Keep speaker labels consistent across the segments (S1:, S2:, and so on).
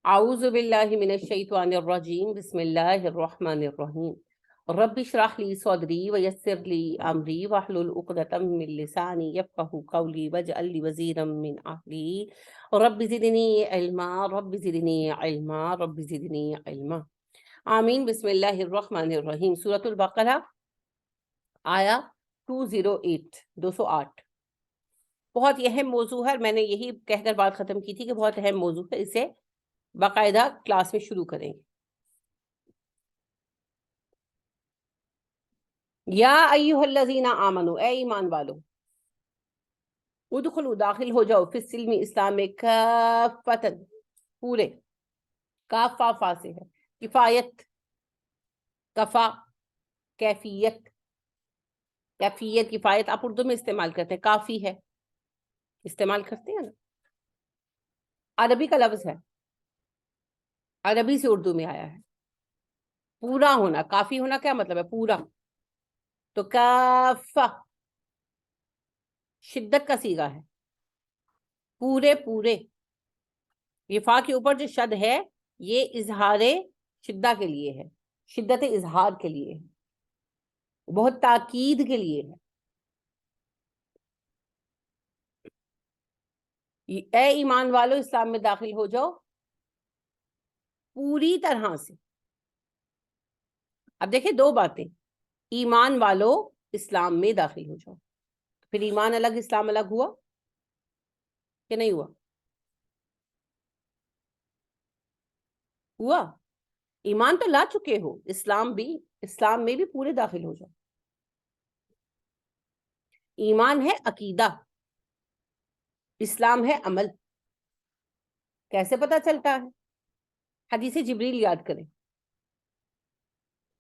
S1: اعوذ باللہ من الشیطان الرجیم بسم اللہ الرحمن الرحیم رب اشرح لی صدری ویسر لی امری واحلل عقدۃ من لسانی یفقہوا قولی واجعل لی وزیرا من اہلی رب زدنی علما رب زدنی علما رب زدنی علما آمین۔ بسم اللہ الرحمن الرحیم۔ سورۃ البقرہ آیا 208 بہت ہی اہم موضوع ہے۔ میں نے یہی کہہ کر بات ختم کی تھی کہ بہت اہم موضوع ہے، اسے باقاعدہ کلاس میں شروع کریں گے۔ یا ایھا الذین آمنو، اے ایمان والو، ادخلوا، داخل ہو جاؤ، فی السلم، اسلام میں، کافۃ، پورے، کاف فا فا سے ہے، کفایت، کفا، کیفیت، کیفیت، کفایت آپ اردو میں استعمال کرتے ہیں، کافی ہے استعمال کرتے ہیں نا، عربی کا لفظ ہے، عربی سے اردو میں آیا ہے۔ پورا ہونا، کافی ہونا کیا مطلب ہے؟ پورا۔ تو کافہ شدت کا صیغہ ہے، پورے پورے۔ یہ فا کے اوپر جو شد ہے یہ اظہار شدہ کے لیے ہے، شدت اظہار کے لیے ہے، بہت تاکید کے لیے ہے۔ اے ایمان والو، اسلام میں داخل ہو جاؤ پوری طرح سے۔ اب دیکھیں دو باتیں، ایمان والو اسلام میں داخل ہو جاؤ، پھر ایمان الگ اسلام الگ ہوا کہ نہیں ہوا؟ ہوا۔ ایمان تو لا چکے ہو، اسلام میں بھی پورے داخل ہو جاؤ۔ ایمان ہے عقیدہ، اسلام ہے عمل۔ کیسے پتا چلتا ہے؟ حدیث جبریل یاد کریں،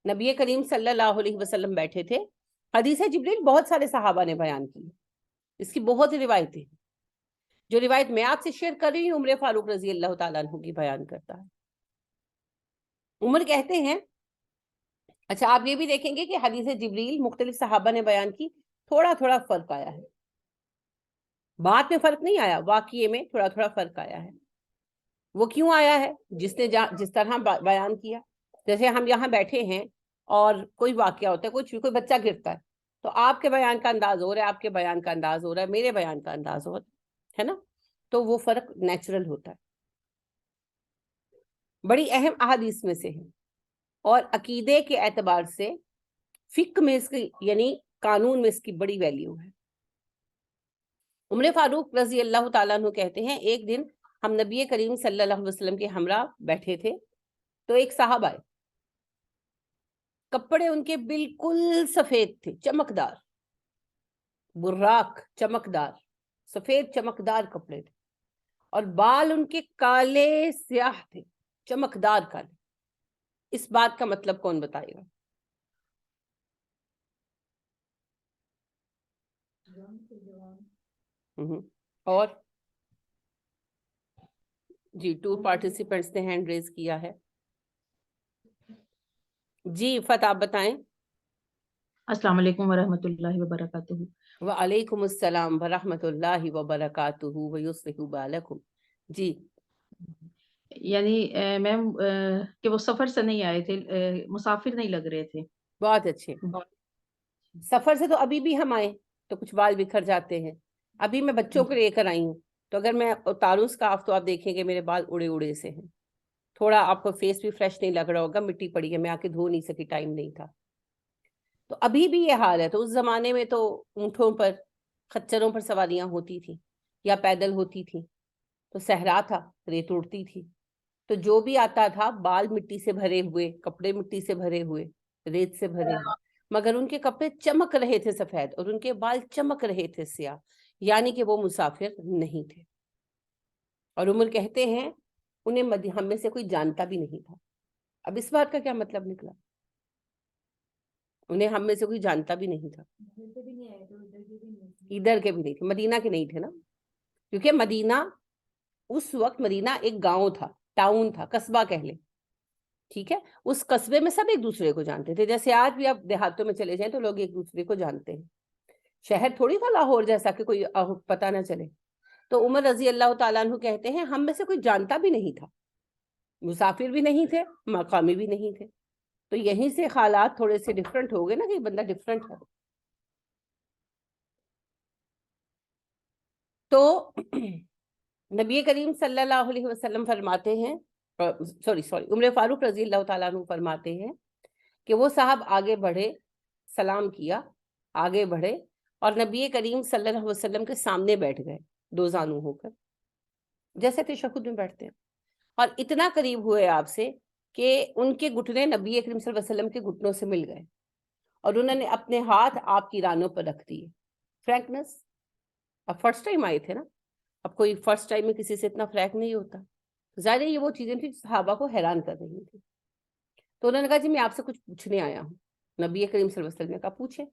S1: نبی کریم صلی اللہ علیہ وسلم بیٹھے تھے، حدیث جبریل بہت سارے صحابہ نے بیان کی، اس کی بہت روایتیں ہیں۔ جو روایت میں آپ سے شیئر کر رہی ہوں عمر فاروق رضی اللہ تعالیٰ عنہ کی بیان کرتا ہے۔ عمر کہتے ہیں، اچھا آپ یہ بھی دیکھیں گے کہ حدیث جبریل مختلف صحابہ نے بیان کی، تھوڑا تھوڑا فرق آیا ہے، بات میں فرق نہیں آیا، واقعے میں تھوڑا تھوڑا فرق آیا ہے۔ وہ کیوں آیا ہے؟ جس نے جس طرح بیان کیا، جیسے ہم یہاں بیٹھے ہیں اور کوئی واقعہ ہوتا ہے، کوئی بچہ گرتا ہے، تو آپ کے بیان کا انداز ہو رہا ہے، آپ کے بیان کا انداز ہو رہا ہے، میرے بیان کا انداز ہو رہا ہے نا، تو وہ فرق نیچرل ہوتا ہے۔ بڑی اہم احادیث میں سے ہے، اور عقیدے کے اعتبار سے فقہ میں اس کی، یعنی قانون میں اس کی بڑی ویلیو ہے۔ عمر فاروق رضی اللہ تعالیٰ عنہ کہتے ہیں، ایک دن ہم نبی کریم صلی اللہ علیہ وسلم کے ہمراہ بیٹھے تھے، تو ایک صاحب آئے، کپڑے ان کے بالکل سفید تھے، چمکدار، براق، چمکدار، سفید چمکدار کپڑے تھے، اور بال ان کے کالے سیاہ تھے، چمکدار کالے۔ اس بات کا مطلب کون بتائے گا؟ اور جی 2 پارٹیسپینٹس نے ہینڈ ریز کیا ہے۔ جی فتح آپ بتائیں۔
S2: السلام علیکم ورحمۃ اللہ وبرکاتہ۔
S1: وعلیکم السلام ورحمۃ اللہ وبرکاتہ ویصلح بالکم۔ جی
S2: یعنی میم کہ وہ سفر سے نہیں آئے تھے، مسافر نہیں لگ رہے تھے۔
S1: بہت اچھے۔ سفر سے تو ابھی بھی ہم آئے تو کچھ بال بکھر جاتے ہیں، ابھی میں بچوں کو لے کر آئی ہوں، تو اگر میں اتاروں سکارف تو آپ دیکھیں گے میرے بال اڑے اڑے سے ہیں، تھوڑا آپ کو فیس بھی فریش نہیں لگ رہا ہوگا، مٹی پڑی ہے، میں آ کے دھو نہیں سکی، ٹائم نہیں تھا۔ تو ابھی بھی یہ حال ہے۔ تو اس زمانے میں تو اونٹوں پر، خچروں پر سواریاں ہوتی تھیں یا پیدل ہوتی تھیں، تو صحرا تھا، ریت اڑتی تھی، تو جو بھی آتا تھا بال مٹی سے بھرے ہوئے، کپڑے مٹی سے بھرے ہوئے، ریت سے بھرے ہوئے، مگر ان کے کپڑے چمک رہے تھے سفید، اور ان کے بال چمک رہے تھے سیاہ، یعنی کہ وہ مسافر نہیں تھے۔ اور عمر کہتے ہیں انہیں ہم میں سے کوئی جانتا بھی نہیں تھا۔ اب اس بات کا کیا مطلب نکلا؟ انہیں ہم میں سے کوئی جانتا بھی نہیں تھا، ادھر کے بھی نہیں تھے، مدینہ کے نہیں تھے نا، کیونکہ مدینہ اس وقت، مدینہ ایک گاؤں تھا، ٹاؤن تھا، قصبہ کہہ لیں، ٹھیک ہے، اس قصبے میں سب ایک دوسرے کو جانتے تھے، جیسے آج بھی آپ دیہاتوں میں چلے جائیں تو لوگ ایک دوسرے کو جانتے ہیں، شہر تھوڑی تھا لاہور جیسا کہ کوئی پتہ نہ چلے۔ تو عمر رضی اللہ تعالیٰ عنہ کہتے ہیں ہم میں سے کوئی جانتا بھی نہیں تھا، مسافر بھی نہیں تھے، مقامی بھی نہیں تھے. تو یہیں سے حالات تھوڑے سے ڈفرنٹ ہو گئے نا کہ بندہ ڈفرنٹ ہے. تو نبی کریم صلی اللہ علیہ وسلم فرماتے ہیں، عمر فاروق رضی اللہ تعالیٰ عنہ فرماتے ہیں کہ وہ صاحب آگے بڑھے، سلام کیا، آگے بڑھے اور نبی کریم صلی اللہ علیہ وسلم کے سامنے بیٹھ گئے، دو زانو ہو کر، جیسے تشہد میں بیٹھتے ہیں. اور اتنا قریب ہوئے آپ سے کہ ان کے گھٹنے نبی کریم صلی اللہ علیہ وسلم کے گھٹنوں سے مل گئے اور انہوں نے اپنے ہاتھ آپ کی رانوں پر رکھ دیے. فرینکنس. اب فرسٹ ٹائم آئے تھے نا، اب کوئی فرسٹ ٹائم میں کسی سے اتنا فرینک نہیں ہوتا. ظاہر ہے یہ وہ چیزیں تھیں صحابہ کو حیران کر رہی تھی. تو انہوں نے کہا جی میں آپ سے کچھ پوچھنے آیا ہوں. نبی کریم صلی اللہ علیہ وسلم نے کہا پوچھے.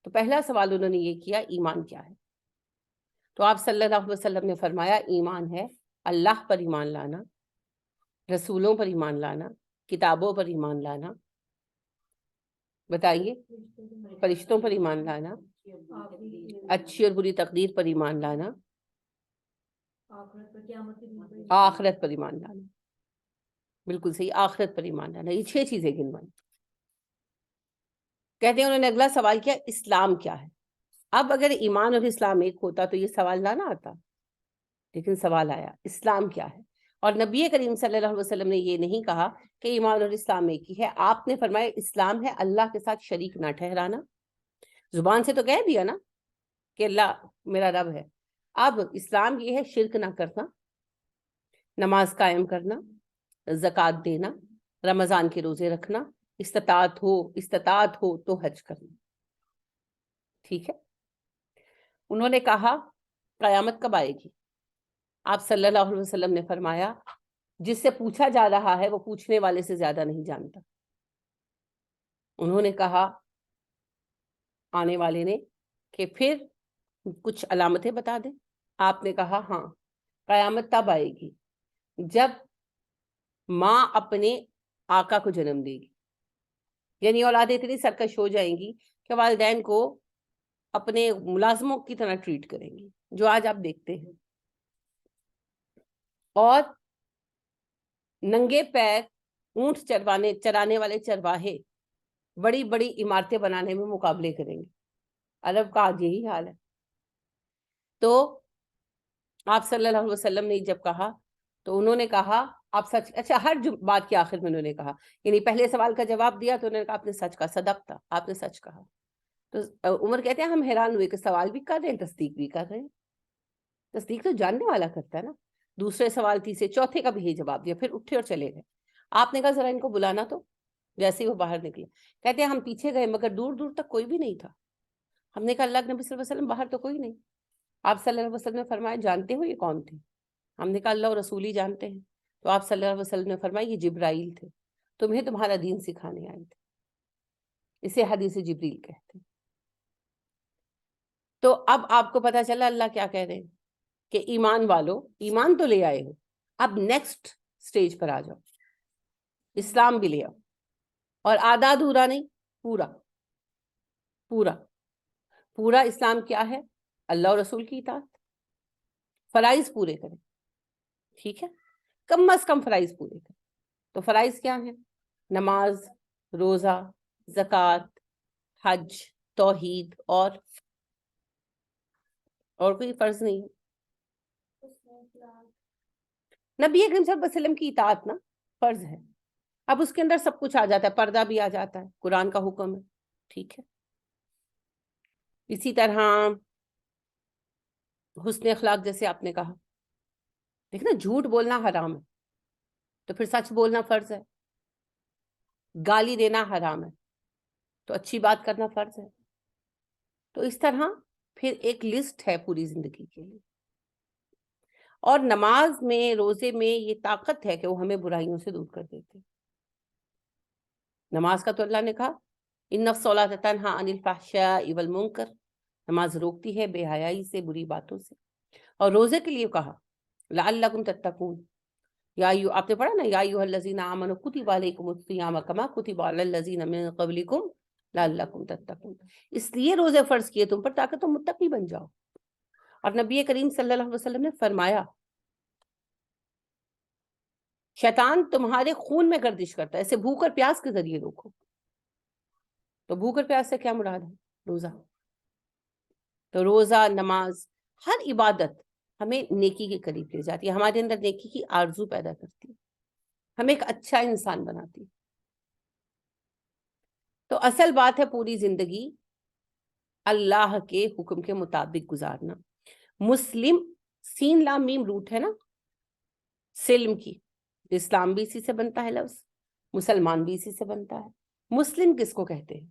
S1: تو پہلا سوال انہوں نے یہ کیا، ایمان کیا ہے؟ تو آپ صلی اللہ علیہ وسلم نے فرمایا ایمان ہے اللہ پر ایمان لانا، رسولوں پر ایمان لانا، کتابوں پر ایمان لانا، بتائیے، فرشتوں پر ایمان لانا، اچھی اور بری تقدیر پر ایمان لانا، آخرت پر ایمان لانا. بالکل صحیح، آخرت پر ایمان لانا. یہ 6 چیزیں گنوائی. کہتے ہیں انہوں نے اگلا سوال کیا اسلام کیا ہے. اب اگر ایمان اور اسلام ایک ہوتا تو یہ سوال نہ آتا، لیکن سوال آیا اسلام کیا ہے. اور نبی کریم صلی اللہ علیہ وسلم نے یہ نہیں کہا کہ ایمان اور اسلام ایک ہی ہے. آپ نے فرمایا اسلام ہے اللہ کے ساتھ شریک نہ ٹھہرانا. زبان سے تو کہہ دیا نا کہ اللہ میرا رب ہے. اب اسلام یہ ہے شرک نہ کرنا، نماز قائم کرنا، زکوٰۃ دینا، رمضان کے روزے رکھنا، استطاعت ہو تو حج کرنا. ٹھیک ہے. انہوں نے کہا قیامت کب آئے گی؟ آپ صلی اللہ علیہ وسلم نے فرمایا جس سے پوچھا جا رہا ہے وہ پوچھنے والے سے زیادہ نہیں جانتا. انہوں نے کہا آنے والے نے کہ پھر کچھ علامتیں بتا دیں. آپ نے کہا ہاں قیامت تب آئے گی جب ماں اپنے آقا کو جنم دے گی، یعنی اولادیں اتنی سرکش ہو جائیں گی کہ والدین کو اپنے ملازموں کی طرح ٹریٹ کریں گی، جو آج آپ دیکھتے ہیں. اور ننگے پیر اونٹ چرانے والے چرواہے بڑی بڑی عمارتیں بنانے میں مقابلے کریں گے. عرب کا آج یہی حال ہے. تو آپ صلی اللہ علیہ وسلم نے جب کہا تو انہوں نے کہا آپ سچ، اچھا ہر بات کے آخر میں انہوں نے کہا، یعنی پہلے سوال کا جواب دیا تو انہوں نے کہا آپ نے سچ کہا، صدقت، آپ نے سچ کہا. تو عمر کہتے ہیں ہم حیران ہوئے کہ سوال بھی کر رہے ہیں تصدیق بھی کر رہے ہیں. تصدیق تو جاننے والا کرتا ہے نا. دوسرے سوال تیسرے چوتھے کا بھی یہی جواب دیا، پھر اٹھے اور چلے گئے. آپ نے کہا ذرا ان کو بلانا. تو جیسے ہی وہ باہر نکلے کہتے ہیں ہم پیچھے گئے مگر دور دور تک کوئی بھی نہیں تھا. ہم نے کہا اللہ کے نبی صلی اللہ علیہ وسلم باہر تو کوئی نہیں. آپ صلی اللہ علیہ وسلم نے فرمایا جانتے ہو یہ کون تھے؟ ہم نے کہا اللہ اور رسول ہی جانتے ہیں. تو آپ صلی اللہ علیہ وسلم نے فرمایا یہ جبرائیل تھے، تمہیں تمہارا دین سکھانے آئے تھے. اسے حدیث جبریل کہتے ہیں. تو اب آپ کو پتا چلا اللہ کیا کہہ رہے ہیں کہ ایمان والو ایمان تو لے آئے ہو، اب نیکسٹ سٹیج پر آ جاؤ، اسلام بھی لے آؤ. اور آدھا ادھورا نہیں، پورا پورا پورا. اسلام کیا ہے؟ اللہ اور رسول کی اطاعت، فرائض پورے کریں. ٹھیک ہے، کم از کم فرائض پورے کریں. تو فرائض کیا ہیں؟ نماز، روزہ، زکوٰۃ، حج، توحید، اور کوئی فرض نہیں ہے. نبی اکرم صلی اللہ علیہ وسلم کی اطاعت نا فرض ہے. اب اس کے اندر سب کچھ آ جاتا ہے، پردہ بھی آ جاتا ہے، قرآن کا حکم ہے. ٹھیک ہے. اسی طرح حسن اخلاق جیسے آپ نے کہا، دیکھنا جھوٹ بولنا حرام ہے تو پھر سچ بولنا فرض ہے. گالی دینا حرام ہے تو اچھی بات کرنا فرض ہے. تو اس طرح پھر ایک لسٹ ہے پوری زندگی کے لیے. اور نماز میں، روزے میں یہ طاقت ہے کہ وہ ہمیں برائیوں سے دور کر دیتے. نماز کا تو اللہ نے کہا ان الصلاۃ تنہی عن الفحشاء والمنکر، نماز روکتی ہے بے حیائی سے، بری باتوں سے. اور روزے کے لیے کہا لعلکم تتقون، آپ نے پڑھا نا یا ایھا الذین آمنوا کتب علیکم الصیام کما کتب علی الذین من قبلکم لعلکم تتقون. اس لیے روزے فرض کیے تم پر تاکہ تم متقی بن جاؤ. اور نبی کریم صلی اللہ علیہ وسلم نے فرمایا شیطان تمہارے خون میں گردش کرتا ہے، اسے بھوک اور پیاس کے ذریعے روکو. تو بھوک اور پیاس سے کیا مراد ہے؟ روزہ. تو روزہ، نماز، ہر عبادت ہمیں نیکی کے قریب لے جاتی ہے، ہمارے اندر نیکی کی آرزو پیدا کرتی ہے، ہمیں ایک اچھا انسان بناتی ہے. تو اصل بات ہے پوری زندگی اللہ کے حکم کے مطابق گزارنا. مسلم، سین لام میم روٹ ہے نا سلم کی، اسلام بھی اسی سے بنتا ہے لفظ، مسلمان بھی اسی سے بنتا ہے. مسلم کس کو کہتے ہیں؟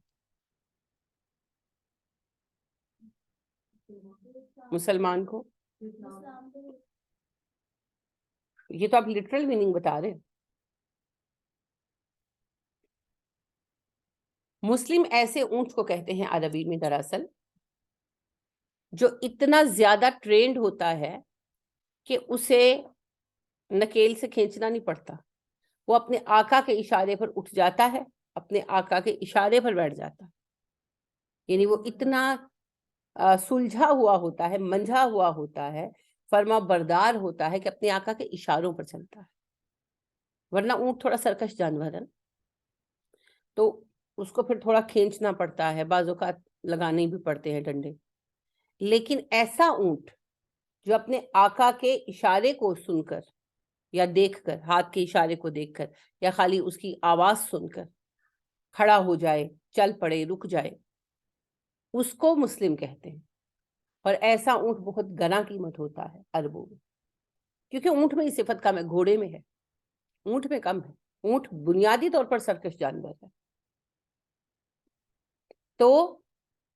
S1: مسلمان کو. یہ تو آپ لٹرل میننگ بتا رہے ہیں. مسلم ایسے اونٹ کو کہتے ہیں عربی میں دراصل جو اتنا زیادہ ٹرینڈ ہوتا ہے کہ اسے نکیل سے کھینچنا نہیں پڑتا، وہ اپنے آقا کے اشارے پر اٹھ جاتا ہے، اپنے آقا کے اشارے پر بیٹھ جاتا ہے. یعنی وہ اتنا سلجھا ہوا ہوتا ہے، منجھا ہوا ہوتا ہے، فرما بردار ہوتا ہے کہ اپنے آقا کے اشاروں پر چلتا ہے. ورنہ اونٹ تھوڑا سرکش جانور ہے، تو اس کو پھر تھوڑا کھینچنا پڑتا ہے، بعض اوقات لگانے بھی پڑتے ہیں ڈنڈے. لیکن ایسا اونٹ جو اپنے آقا کے اشارے کو سن کر یا دیکھ کر، ہاتھ کے اشارے کو دیکھ کر یا خالی اس کی آواز سن کر کھڑا ہو جائے، چل پڑے، رک جائے، اس کو مسلم کہتے ہیں. اور ایسا اونٹ بہت گنا قیمت ہوتا ہے عربوں میں، کیونکہ اونٹ میں یہ صفت کم ہے، گھوڑے میں ہے، اونٹ میں کم ہے. اونٹ بنیادی طور پر سرکش جانور ہے. تو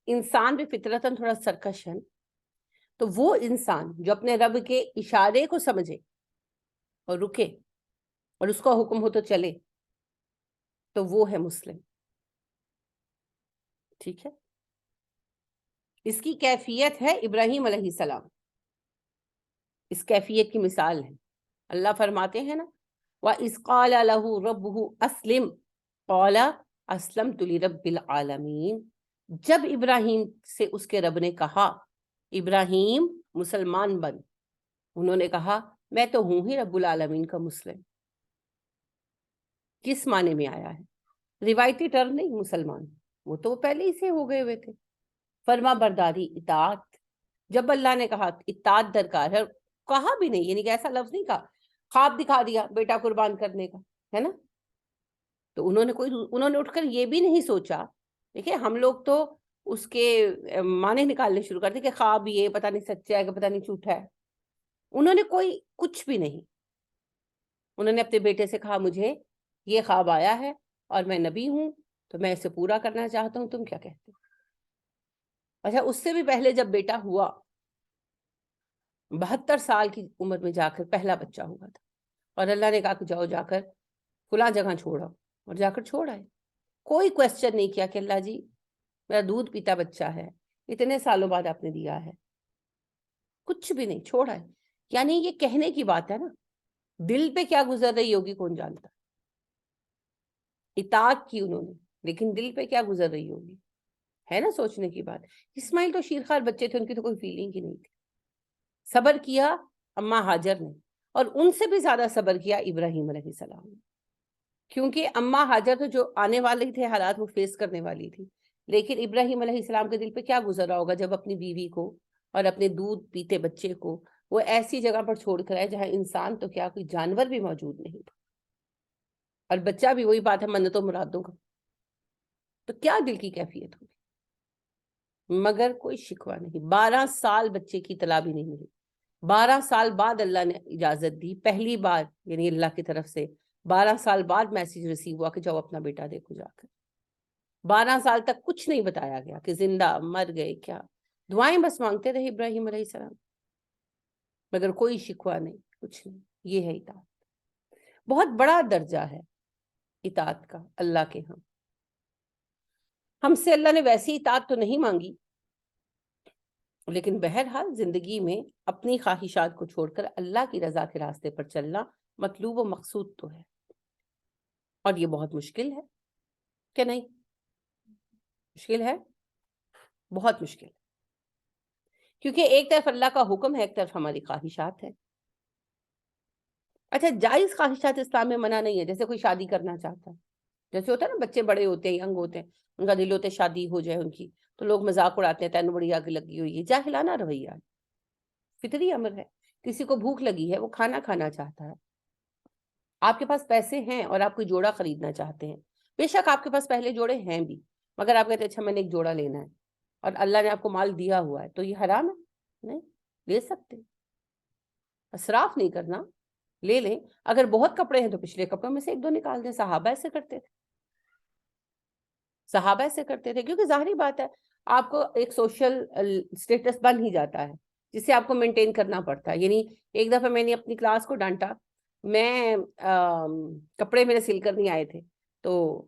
S1: انسان بھی فطرتاً تھوڑا سرکش ہے. تو وہ انسان جو اپنے رب کے اشارے کو سمجھے اور رکے اور اس کا حکم ہو تو چلے، تو وہ ہے مسلم. ٹھیک ہے. اس کی کیفیت ہے ابراہیم علیہ السلام. اس کیفیت کی مثال ہے، اللہ فرماتے ہیں نا وَإِذْ قَالَ لَهُ رَبُّهُ أَسْلِمْ قَالَ أَسْلَمْتُ لِرَبِّ الْعَالَمِينَ. جب ابراہیم سے اس کے رب نے کہا ابراہیم مسلمان بن، انہوں نے کہا میں تو ہوں ہی رب العالمین کا مسلم. کس معنی میں آیا ہے؟ روایتی ٹرم نہیں مسلمان، وہ تو پہلے ہی سے ہو گئے ہوئے تھے. فرما برداری، اطاعت. جب اللہ نے کہا اطاعت درکار ہے، کہا بھی نہیں، یعنی کہ ایسا لفظ نہیں کہا، خواب دکھا دیا بیٹا قربان کرنے کا، ہے نا. تو انہوں نے اٹھ کر یہ بھی نہیں سوچا. دیکھیں ہم لوگ تو اس کے معنی نکالنے شروع کرتے کہ خواب یہ پتہ نہیں سچا ہے کہ پتہ نہیں جھوٹا ہے. انہوں نے کوئی کچھ بھی نہیں. انہوں نے اپنے بیٹے سے کہا مجھے یہ خواب آیا ہے اور میں نبی ہوں تو میں اسے پورا کرنا چاہتا ہوں، تم کیا کہتے ہو؟ اچھا، اس سے بھی پہلے جب بیٹا ہوا 72 سال کی عمر میں جا کر پہلا بچہ ہوا تھا، اور اللہ نے کہا کہ جاؤ جا کر فلاں جگہ چھوڑا، اور جا کر چھوڑ آئے. کوئی کویسچن نہیں کیا کہ اللہ جی میرا دودھ پیتا بچہ ہے، اتنے سالوں بعد آپ نے دیا ہے. کچھ بھی نہیں، چھوڑ آئے. یعنی یہ کہنے کی بات ہے نا، دل پہ کیا گزر رہی ہوگی کون جانتا. اطاعت کی انہوں نے، لیکن دل پہ کیا گزر رہی ہوگی، ہے نا سوچنے کی بات. اسماعیل تو شیرخوار بچے تھے، ان کی تو کوئی فیلنگ ہی نہیں تھی. صبر کیا اماں ہاجر نے، اور ان سے بھی زیادہ صبر کیا ابراہیم علیہ السلام نے، کیونکہ اماں ہاجر تو جو آنے والے تھے حالات وہ فیس کرنے والی تھی. لیکن ابراہیم علیہ السلام کے دل پہ کیا گزر رہا ہوگا جب اپنی بیوی کو اور اپنے دودھ پیتے بچے کو وہ ایسی جگہ پر چھوڑ کر آئے جہاں انسان تو کیا کوئی جانور بھی موجود نہیں تھا، اور بچہ بھی وہی بات ہے منتوں مرادوں کا. تو کیا دل کی کیفیت ہوگی. مگر کوئی شکوہ نہیں. 12 سال بچے کی اطلاع بھی نہیں ملی. 12 سال بعد اللہ نے اجازت دی، پہلی بار یعنی اللہ کی طرف سے 12 سال بعد میسیج ریسیو ہوا کہ جاؤ اپنا بیٹا دیکھو جا کر. 12 سال تک کچھ نہیں بتایا گیا کہ زندہ مر گئے کیا. دعائیں بس مانگتے رہے ابراہیم علیہ السلام، مگر کوئی شکوہ نہیں، کچھ نہیں. یہ ہے اطاعت. بہت بڑا درجہ ہے اطاعت کا اللہ کے ہاں. ہم سے اللہ نے ویسی اطاعت تو نہیں مانگی، لیکن بہرحال زندگی میں اپنی خواہشات کو چھوڑ کر اللہ کی رضا کے راستے پر چلنا مطلوب و مقصود تو ہے. اور یہ بہت مشکل ہے کہ نہیں؟ مشکل ہے، بہت مشکل. کیونکہ ایک طرف اللہ کا حکم ہے، ایک طرف ہماری خواہشات ہے. اچھا جائز خواہشات اسلام میں منع نہیں ہے. جیسے کوئی شادی کرنا چاہتا ہے, جیسے ہوتا ہے نا بچے بڑے ہوتے ہیں, ینگ ہوتے ہیں, ان کا دل ہوتا ہے شادی ہو جائے ان کی, تو لوگ مذاق اڑاتے ہیں تینوں بڑی آگ لگی ہوئی ہے. جاہلانہ رویہ ہے, فطری امر ہے. کسی کو بھوک لگی ہے, وہ کھانا کھانا چاہتا ہے. آپ کے پاس پیسے ہیں اور آپ کوئی جوڑا خریدنا چاہتے ہیں, بے شک آپ کے پاس پہلے جوڑے ہیں بھی, مگر آپ کہتے ہیں اچھا میں نے ایک جوڑا لینا ہے, اور اللہ نے آپ کو مال دیا ہوا ہے, تو یہ حرام ہے؟ نہیں, لے سکتے. اسراف نہیں کرنا, لے لیں. اگر بہت کپڑے ہیں تو پچھلے کپڑوں میں سے ایک دو نکال دیں. صحابہ ایسے کرتے تھے, صحابہ ایسے کرتے تھے, کیونکہ ظاہری بات ہے آپ کو ایک سوشل سٹیٹس بن ہی جاتا ہے جسے آپ کو مینٹین کرنا پڑتا ہے. یعنی ایک دفعہ میں نے اپنی کلاس کو ڈانٹا, میں کپڑے میرے سل کر نہیں آئے تھے, تو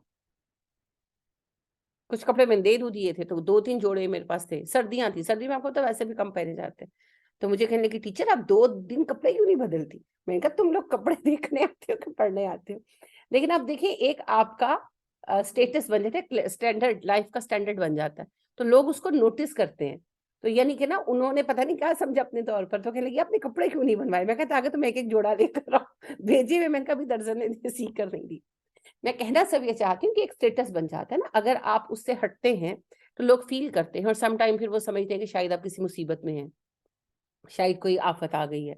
S1: کچھ کپڑے میں نے دے دو دیے تھے, تو 2-3 جوڑے میرے پاس تھے. سردیاں تھی, سردی میں آپ کو تو ویسے بھی کم پہنے جاتے ہیں. تو مجھے کہنے لگی ٹیچر آپ 2 دن کپڑے کیوں نہیں بدلتی؟ میں نے کہا تم لوگ کپڑے دیکھنے آتے ہو کہ پڑھنے آتے ہو؟ لیکن آپ دیکھیں ایک آپ کا اسٹیٹس بن جاتا ہے, اسٹینڈرڈ, لائف کا اسٹینڈرڈ بن جاتا ہے, تو لوگ اس کو نوٹس کرتے ہیں. تو یعنی کہ نا انہوں نے پتہ نہیں کیا سمجھا اپنے طور پر, تو کہنے لگی اپنے کپڑے کیوں نہیں بنوائے؟ میں کہا تاکہ تم ایک ایک جوڑا لے کر آؤ. بھیجے ہوئے میں نے کبھی درجن نے سی کر نہیں دی. میں کہنا سب یہ چاہتی ہوں کہ ایک اسٹیٹس بن جاتا ہے نا, اگر آپ اس سے ہٹتے ہیں تو لوگ فیل کرتے ہیں, اور سم ٹائم پھر وہ سمجھتے ہیں کہ شاید آپ کسی مصیبت میں ہیں, شاید کوئی آفت آ گئی ہے,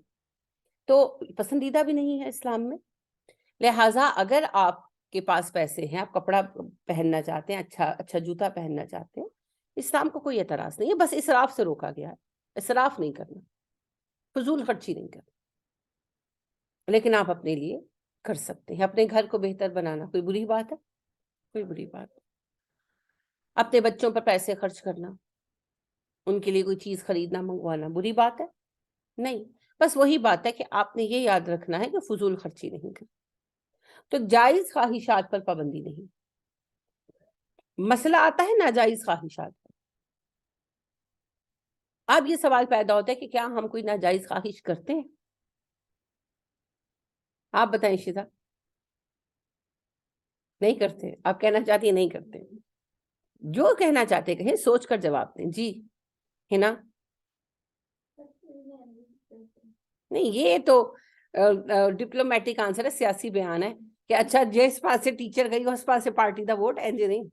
S1: تو پسندیدہ بھی نہیں ہے اسلام میں. لہٰذا اگر آپ کے پاس پیسے ہیں, آپ کپڑا پہننا چاہتے ہیں, اچھا جوتا پہننا چاہتے ہیں, اسلام کو کوئی اعتراض نہیں ہے. بس اسراف سے روکا گیا ہے, اسراف نہیں کرنا, فضول خرچی نہیں کرنا. لیکن آپ اپنے لیے کر سکتے ہیں. اپنے گھر کو بہتر بنانا کوئی بری بات ہے؟ کوئی بری بات. اپنے بچوں پر پیسے خرچ کرنا, ان کے لیے کوئی چیز خریدنا منگوانا بری بات ہے؟ نہیں. بس وہی بات ہے کہ آپ نے یہ یاد رکھنا ہے کہ فضول خرچی نہیں کرنی. تو جائز خواہشات پر پابندی نہیں. مسئلہ آتا ہے ناجائز خواہشات پر. اب یہ سوال پیدا ہوتا ہے کہ کیا ہم کوئی ناجائز خواہش کرتے ہیں؟ آپ بتائیں شیزا. نہیں کرتے. آپ کہنا چاہتی ہیں نہیں کرتے. جو کہنا چاہتے کہیں, سوچ کر جواب دیں. جی ہے نا. نہیں, یہ تو ڈپلومیٹک آنسر ہے, سیاسی بیان ہے کہ اچھا جس پاس سے ٹیچر گئی اس پاس سے پارٹی دا ووٹ. اینج نہیں,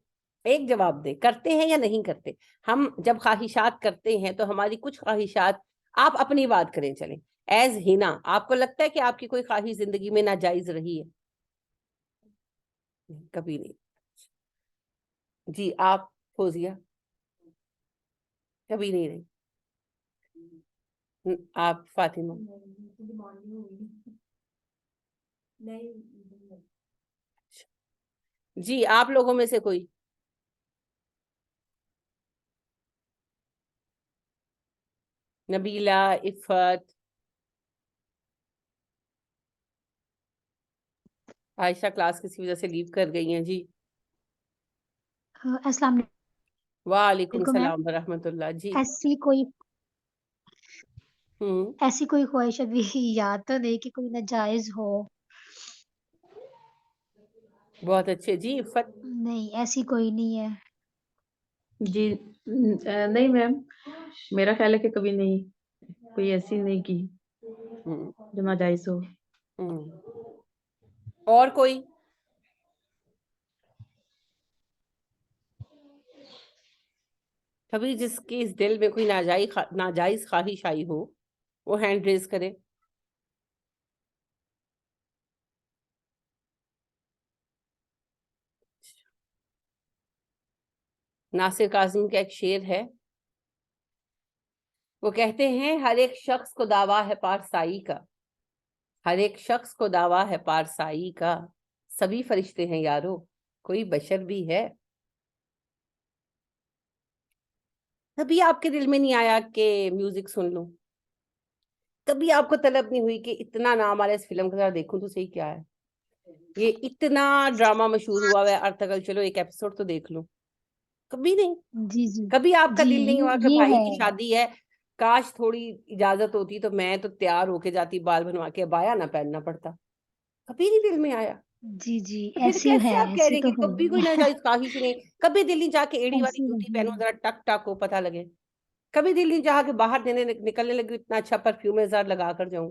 S1: ایک جواب دیں, کرتے ہیں یا نہیں کرتے. ہم جب خواہشات کرتے ہیں تو ہماری کچھ خواہشات, آپ اپنی بات کریں چلیں ایز ہینا, آپ کو لگتا ہے کہ آپ کی کوئی خواہش زندگی میں ناجائز رہی ہے؟ کبھی نہیں. جی آپ فوزیہ کبھی نہیں رہی. آپ فاطمہ جی آپ لوگوں میں سے کوئی؟ نبیلہ, عفت, عائشہ کلاس کسی وجہ سے لیو کر گئی ہیں. جی
S3: السلام
S1: وعلیکم
S3: علیکم میم.
S1: السلام ورحمۃ اللہ. جی
S3: ایسی کوئی خواہش ابھی یاد تو نہیں کہ کوئی ناجائز ہو.
S1: بہت اچھے. جی عفت.
S3: نہیں ایسی کوئی نہیں ہے.
S2: جی نہیں میم, میرا خیال ہے کہ کبھی نہیں, کوئی ایسی نہیں کی جو ناجائز ہو.
S1: اور کوئی؟ کبھی جس کی اس دل میں کوئی ناجائز خواہش آئی ہو وہ ہینڈ ریز کرے. ناصر کاظم کا ایک شعر ہے, وہ کہتے ہیں ہر ایک شخص کو دعویٰ ہے پارسائی کا, ہر ایک شخص کو دعویٰ ہے پارسائی کا, سبھی فرشتے ہیں یارو کوئی بشر بھی ہے. کبھی آپ کے دل میں نہیں آیا کہ میوزک سن لوں؟ کبھی آپ کو طلب نہیں ہوئی کہ اتنا نام آ رہا ہے اس فلم کا, ذرا دیکھوں تو صحیح کیا ہے, یہ اتنا ڈرامہ مشہور ہوا ہے ارطغرل, چلو ایک ایپیسوڈ تو دیکھ لوں؟ کبھی نہیں.
S3: جی جی
S1: کبھی آپ کا
S3: جی
S1: دل نہیں ہوا کہ
S3: یہ
S1: بھائی
S3: ہے.
S1: کی شادی ہے, کاش تھوڑی اجازت ہوتی تو میں تو تیار ہو کے جاتی, بال بنوا کے عبایا نہ پہننا پڑتا. کبھی نہیں دل میں آیا؟
S3: جی جی
S1: تو پھر
S3: ایسی
S1: کیسے
S3: ہے,
S1: آپ کہہ رہے
S3: ایسی
S1: ہیں
S3: تو
S1: کہ کبھی کوئی
S3: ہوگی.
S1: ناجائز خواہش نہیں؟ کبھی دل نہیں چاہ کے ایڑی والی
S3: ایسی
S1: جوتی
S3: نہیں
S1: پہنو,
S3: ہے.
S1: ذرا ٹک ٹک ہو پتہ لگے. کبھی دل نہیں چاہا کہ باہر نکلنے لگی اتنا اچھا پرفیوم زار لگا کر جاؤں.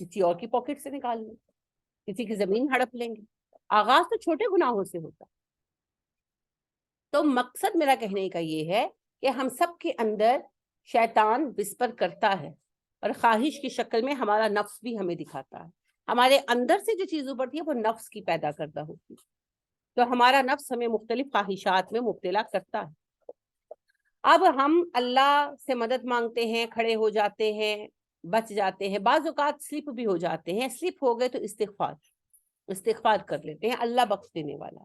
S1: کسی اور کی پاکٹ سے نکال لیں گے، کسی کی زمین ہڑپ لیں گے. آغاز تو چھوٹے گناہوں سے ہوتا. تو مقصد میرا کہنے کا یہ ہے کہ ہم سب کے اندر شیطان وسپر کرتا ہے، اور خواہش کی شکل میں ہمارا نفس بھی ہمیں دکھاتا ہے. ہمارے اندر سے جو چیز ابھرتی ہے وہ نفس کی پیدا کردہ ہوتی ہے. تو ہمارا نفس ہمیں مختلف خواہشات میں مبتلا کرتا ہے. اب ہم اللہ سے مدد مانگتے ہیں، کھڑے ہو جاتے ہیں، بچ جاتے ہیں. بعض اوقات سلپ بھی ہو جاتے ہیں. سلپ ہو گئے تو استغفار کر لیتے ہیں، اللہ بخش دینے والا.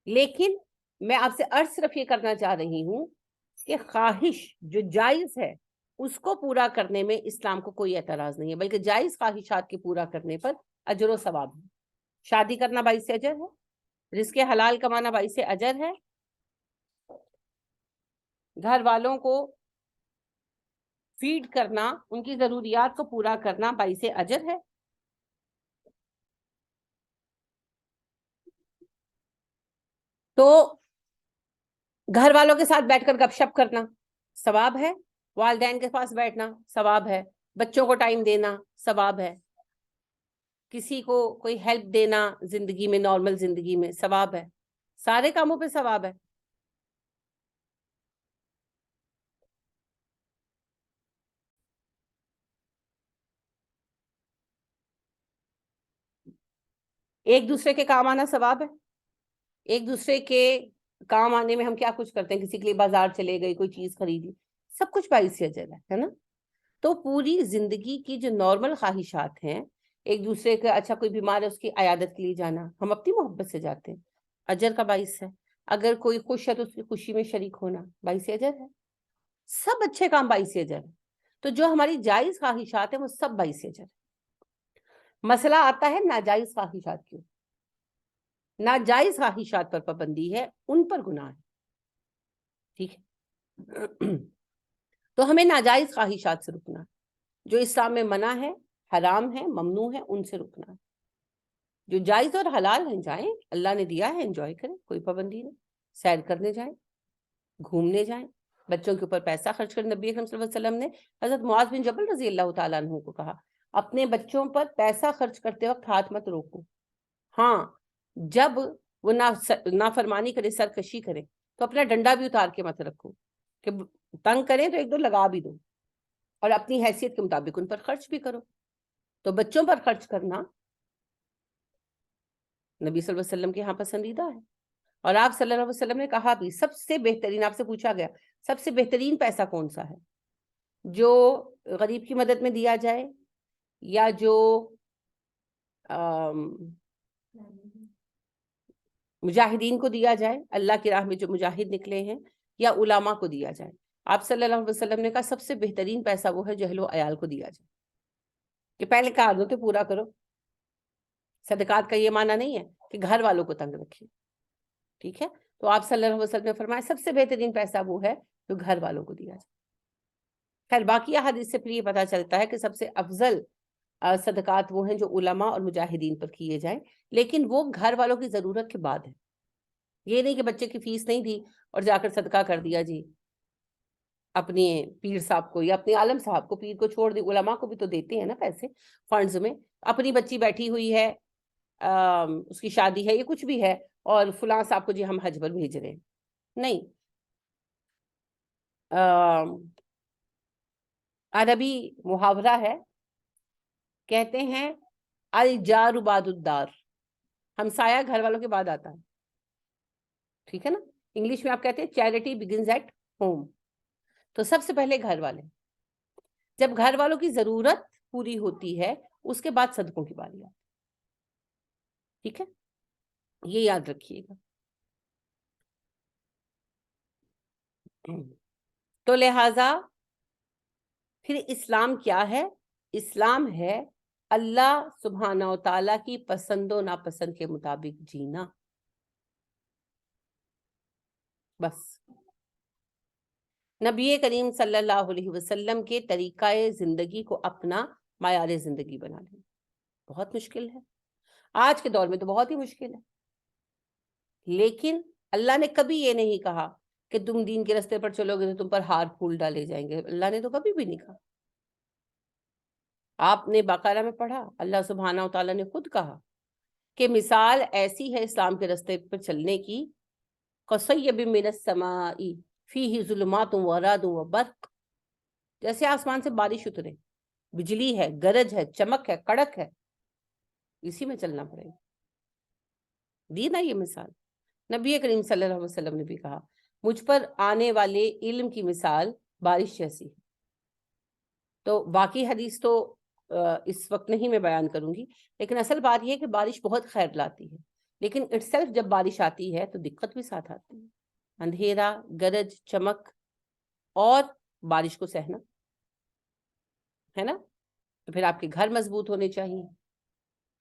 S1: لیکن میں آپ سے عرض صرف یہ کرنا چاہ رہی ہوں کہ خواہش جو جائز ہے اس کو پورا کرنے میں اسلام کو کوئی اعتراض نہیں ہے، بلکہ جائز خواہشات کے پورا کرنے پر اجر و ثواب ہے. شادی کرنا باعث اجر ہے، رزق حلال کمانا باعث اجر ہے، گھر والوں کو فیڈ کرنا، ان کی ضروریات کو پورا کرنا باعث اجر ہے. تو گھر والوں کے ساتھ بیٹھ کر گپ شپ کرنا ثواب ہے، والدین کے پاس بیٹھنا ثواب ہے، بچوں کو ٹائم دینا ثواب ہے، کسی کو کوئی ہیلپ دینا زندگی میں، نارمل زندگی میں ثواب ہے. سارے کاموں پہ ثواب ہے. ایک دوسرے کے کام آنا ثواب ہے. ایک دوسرے کے کام آنے میں ہم کیا کچھ کرتے ہیں، کسی کے لیے بازار چلے گئے، کوئی چیز خریدی، سب کچھ باعث اجر ہے نا. تو پوری زندگی کی جو نارمل خواہشات ہیں، ایک دوسرے کا، اچھا کوئی بیمار ہے اس کی عیادت کے لیے جانا، ہم اپنی محبت سے جاتے ہیں، اجر کا باعث ہے. اگر کوئی خوش ہے تو اس کی خوشی میں شریک ہونا باعث اجر ہے. سب اچھے کام باعث اجر ہے. تو جو ہماری جائز خواہشات ہیں وہ سب باعث اجر ہے. مسئلہ آتا ہے ناجائز خواہشات کیوں. ناجائز خواہشات پر پابندی ہے، ان پر گناہ ہے. ٹھیک ہے. تو ہمیں ناجائز خواہشات سے رکنا ہے، جو اسلام میں منع ہے، حرام ہے، ممنوع ہے، ان سے رکنا ہے. جو جائز اور حلال ہیں جائیں، اللہ نے دیا ہے انجوائے کریں، کوئی پابندی نہیں. سیر کرنے جائیں، گھومنے جائیں، بچوں کے اوپر پیسہ خرچ کریں. نبی اکرم صلی اللہ علیہ وسلم نے حضرت معاذ بن جبل رضی اللہ تعالیٰ عنہ کو کہا اپنے بچوں پر پیسہ خرچ کرتے وقت ہاتھ مت روکو. ہاں جب وہ نافرمانی کرے، سرکشی کرے، تو اپنا ڈنڈا بھی اتار کے مت رکھو، کہ تنگ کریں تو ایک دو لگا بھی دو، اور اپنی حیثیت کے مطابق ان پر خرچ بھی کرو. تو بچوں پر خرچ کرنا نبی صلی اللہ علیہ وسلم کے ہاں پسندیدہ ہے. اور آپ صلی اللہ علیہ وسلم نے کہا بھی سب سے بہترین، آپ سے پوچھا گیا سب سے بہترین پیسہ کون سا ہے، جو غریب کی مدد میں دیا جائے، یا جو مجاہدین کو دیا جائے، اللہ کی راہ میں جو مجاہد نکلے ہیں، یا علماء کو دیا جائے. آپ صلی اللہ علیہ وسلم نے کہا سب سے بہترین پیسہ وہ ہے جو اہل و عیال کو دیا جائے، کہ پہلے کہا دو تو پورا کرو. صدقات کا یہ معنی نہیں ہے کہ گھر والوں کو تنگ رکھیے. ٹھیک ہے. تو آپ صلی اللہ علیہ وسلم نے فرمایا سب سے بہترین پیسہ وہ ہے جو گھر والوں کو دیا جائے. خیر باقی حدیث سے پھر یہ پتہ چلتا ہے کہ سب سے افضل صدقات وہ ہیں جو علماء اور مجاہدین پر کیے جائیں، لیکن وہ گھر والوں کی ضرورت کے بعد ہے. یہ نہیں کہ بچے کی فیس نہیں دی اور جا کر صدقہ کر دیا جی اپنے پیر صاحب کو یا اپنے عالم صاحب کو، پیر کو چھوڑ دی، علماء کو بھی تو دیتے ہیں نا پیسے فنڈز میں. اپنی بچی بیٹھی ہوئی ہے، اس کی شادی ہے، یہ کچھ بھی ہے، اور فلاں صاحب کو جی ہم حج پر بھیج رہے ہیں. نہیں. عربی محاورہ ہے، کہتے ہیں الجار بعد الدار، ہمسایہ گھر والوں کے بعد آتا ہے. ٹھیک ہے نا. انگلش میں آپ کہتے ہیں چیریٹی بگنز ایٹ ہوم. تو سب سے پہلے گھر والے. جب گھر والوں کی ضرورت پوری ہوتی ہے اس کے بعد صدقوں کی باری آتی. ٹھیک ہے، یہ یاد رکھیے گا. تو لہذا پھر اسلام کیا ہے؟ اسلام ہے اللہ سبحانہ و تعالیٰ کی پسند و ناپسند کے مطابق جینا. بس نبی کریم صلی اللہ علیہ وسلم کے طریقہ زندگی کو اپنا معیار زندگی بنا لینا بہت مشکل ہے. آج کے دور میں تو بہت ہی مشکل ہے، لیکن اللہ نے کبھی یہ نہیں کہا کہ تم دین کے راستے پر چلو گے تو تم پر ہار پھول ڈالے جائیں گے. اللہ نے تو کبھی بھی نہیں کہا. آپ نے بقرہ میں پڑھا اللہ سبحانہ و تعالیٰ نے خود کہا کہ مثال ایسی ہے اسلام کے راستے پر چلنے کی، قصیب من السماء فیہ ظلمات ورعد وبرق، جیسے آسمان سے بارش اترے، بجلی ہے، گرج ہے، چمک ہے، کڑک ہے، اسی میں چلنا پڑے گا. دی نا یہ مثال. نبی کریم صلی اللہ علیہ وسلم نے بھی کہا مجھ پر آنے والے علم کی مثال بارش جیسی ہے. تو باقی حدیث تو اس وقت نہیں میں بیان کروں گی، لیکن اصل بات یہ ہے کہ بارش بہت خیر لاتی ہے، لیکن اٹ سیلف جب بارش آتی ہے تو دقت بھی ساتھ آتی ہے. اندھیرا، گرج، چمک اور بارش کو سہنا ہے نا. تو پھر آپ کے گھر مضبوط ہونے چاہیے.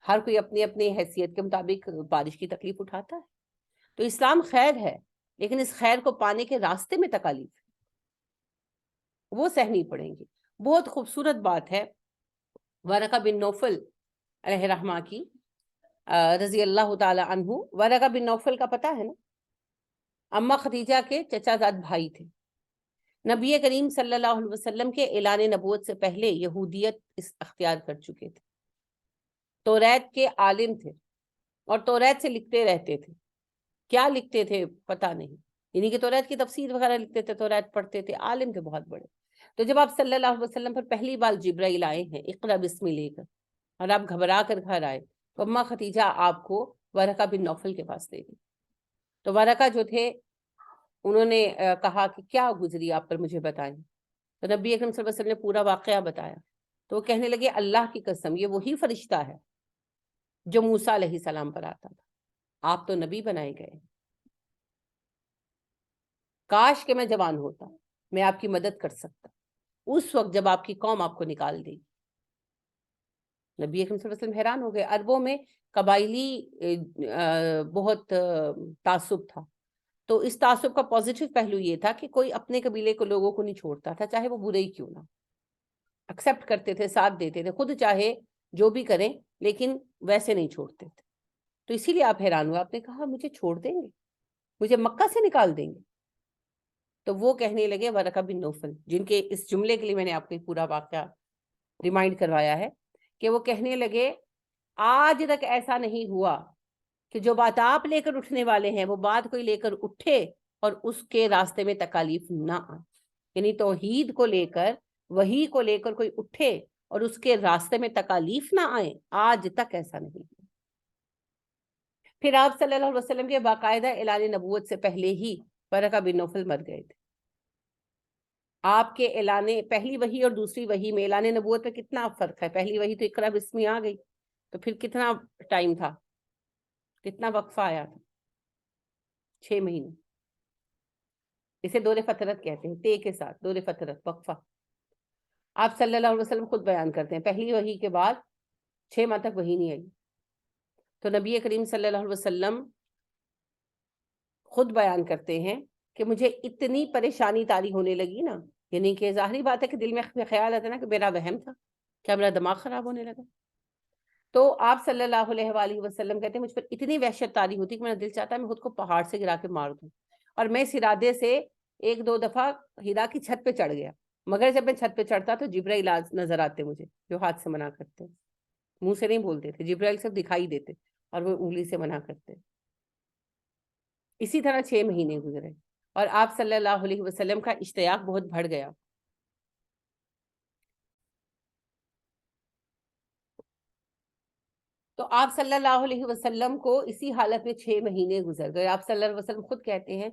S1: ہر کوئی اپنی اپنی حیثیت کے مطابق بارش کی تکلیف اٹھاتا ہے. تو اسلام خیر ہے، لیکن اس خیر کو پانے کے راستے میں تکالیف وہ سہنی پڑیں گی. بہت خوبصورت بات ہے ورقہ بن نوفل علیہ رحمہ کی رضی اللہ تعالی عنہ. ورقہ بن نوفل کا پتہ ہے نا، اماں خدیجہ کے چچا زاد بھائی تھے. نبی کریم صلی اللہ علیہ وسلم کے اعلان نبوت سے پہلے یہودیت اختیار کر چکے تھے. توریت کے عالم تھے اور توریت سے لکھتے رہتے تھے. کیا لکھتے تھے پتہ نہیں، یعنی کہ توریت کی تفسیر وغیرہ لکھتے تھے، توریت پڑھتے تھے، عالم تھے بہت بڑے. تو جب آپ صلی اللہ علیہ وسلم پر پہلی بار جبرائیل آئے ہیں اقرا بسمی لے کر، اور آپ گھبرا کر گھر آئے، تو اماں خدیجہ آپ کو ورقہ بن نوفل کے پاس دے دی. تو ورقہ جو تھے انہوں نے کہا کہ کیا گزری آپ پر، مجھے بتائیں. تو نبی اکرم صلی اللہ علیہ وسلم نے پورا واقعہ بتایا. تو وہ کہنے لگے اللہ کی قسم یہ وہی فرشتہ ہے جو موسیٰ علیہ السلام پر آتا تھا، آپ تو نبی بنائے گئے. کاش کہ میں جوان ہوتا، میں آپ کی مدد کر سکتا اس وقت جب آپ کی قوم آپ کو نکال دے گی. نبی اکرم صلی اللہ علیہ وسلم حیران ہو گئے. عربوں میں قبائلی بہت تعصب تھا. تو اس تعصب کا پازیٹیو پہلو یہ تھا کہ کوئی اپنے قبیلے کو لوگوں کو نہیں چھوڑتا تھا، چاہے وہ برے ہی کیوں نہ. ایکسیپٹ کرتے تھے، ساتھ دیتے تھے، خود چاہے جو بھی کریں لیکن ویسے نہیں چھوڑتے تھے. تو اسی لیے آپ حیران ہوئے، آپ نے کہا مجھے چھوڑ دیں گے، مجھے مکہ سے نکال دیں گے. تو وہ کہنے لگے ورقہ بن نوفل، جن کے اس جملے کے لیے میں نے آپ کو پورا واقعہ ریمائنڈ کروایا ہے، کہ وہ کہنے لگے آج تک ایسا نہیں ہوا کہ جو بات آپ لے کر اٹھنے والے ہیں وہ بات کوئی لے کر اٹھے اور اس کے راستے میں تکالیف نہ آئے. یعنی توحید کو لے کر، وحی کو لے کر کوئی اٹھے اور اس کے راستے میں تکالیف نہ آئے، آج تک ایسا نہیں ہوا. پھر آپ صلی اللہ علیہ وسلم کے باقاعدہ اعلان نبوت سے پہلے ہی ورقہ بن نوفل مر گئے تھے. آپ کے اعلان پہلی وحی اور دوسری وحی میں اعلان نبوت میں کتنا فرق ہے. پہلی وحی تو اقرا بسمی آ گئی، تو پھر کتنا ٹائم تھا، کتنا وقفہ آیا تھا؟ 6 مہینے. اسے دور فترت کہتے ہیں، تے کے ساتھ دور فترت، وقفہ. آپ صلی اللہ علیہ وسلم خود بیان کرتے ہیں پہلی وحی کے بعد 6 ماہ تک وحی نہیں آئی. تو نبی کریم صلی اللہ علیہ وسلم خود بیان کرتے ہیں کہ مجھے اتنی پریشانی طاری ہونے لگی نا، یعنی کہ ظاہری بات ہے کہ دل میں خیال آتا نا کہ میرا وہم تھا، کیا میرا دماغ خراب ہونے لگا. تو آپ صلی اللہ علیہ وآلہ وسلم کہتے ہیں مجھ پر اتنی وحشت طاری ہوتی کہ میرا دل چاہتا ہے میں خود کو پہاڑ سے گرا کے مار دوں. اور میں اس ارادے سے 1-2 دفعہ ہرا کی چھت پہ چڑھ گیا، مگر جب میں چھت پہ چڑھتا تو جبرائیل نظر آتے مجھے، جو ہاتھ سے منع کرتے، منہ سے نہیں بولتے تھے، جبرائیل صرف دکھائی دیتے اور وہ انگلی سے منع کرتے. اسی طرح 6 مہینے گزرے اور آپ صلی اللہ علیہ وسلم کا اشتیاق بہت بڑھ گیا. تو آپ صلی اللہ علیہ وسلم کو اسی حالت میں 6 مہینے گزر گئے. آپ صلی اللہ علیہ وسلم خود کہتے ہیں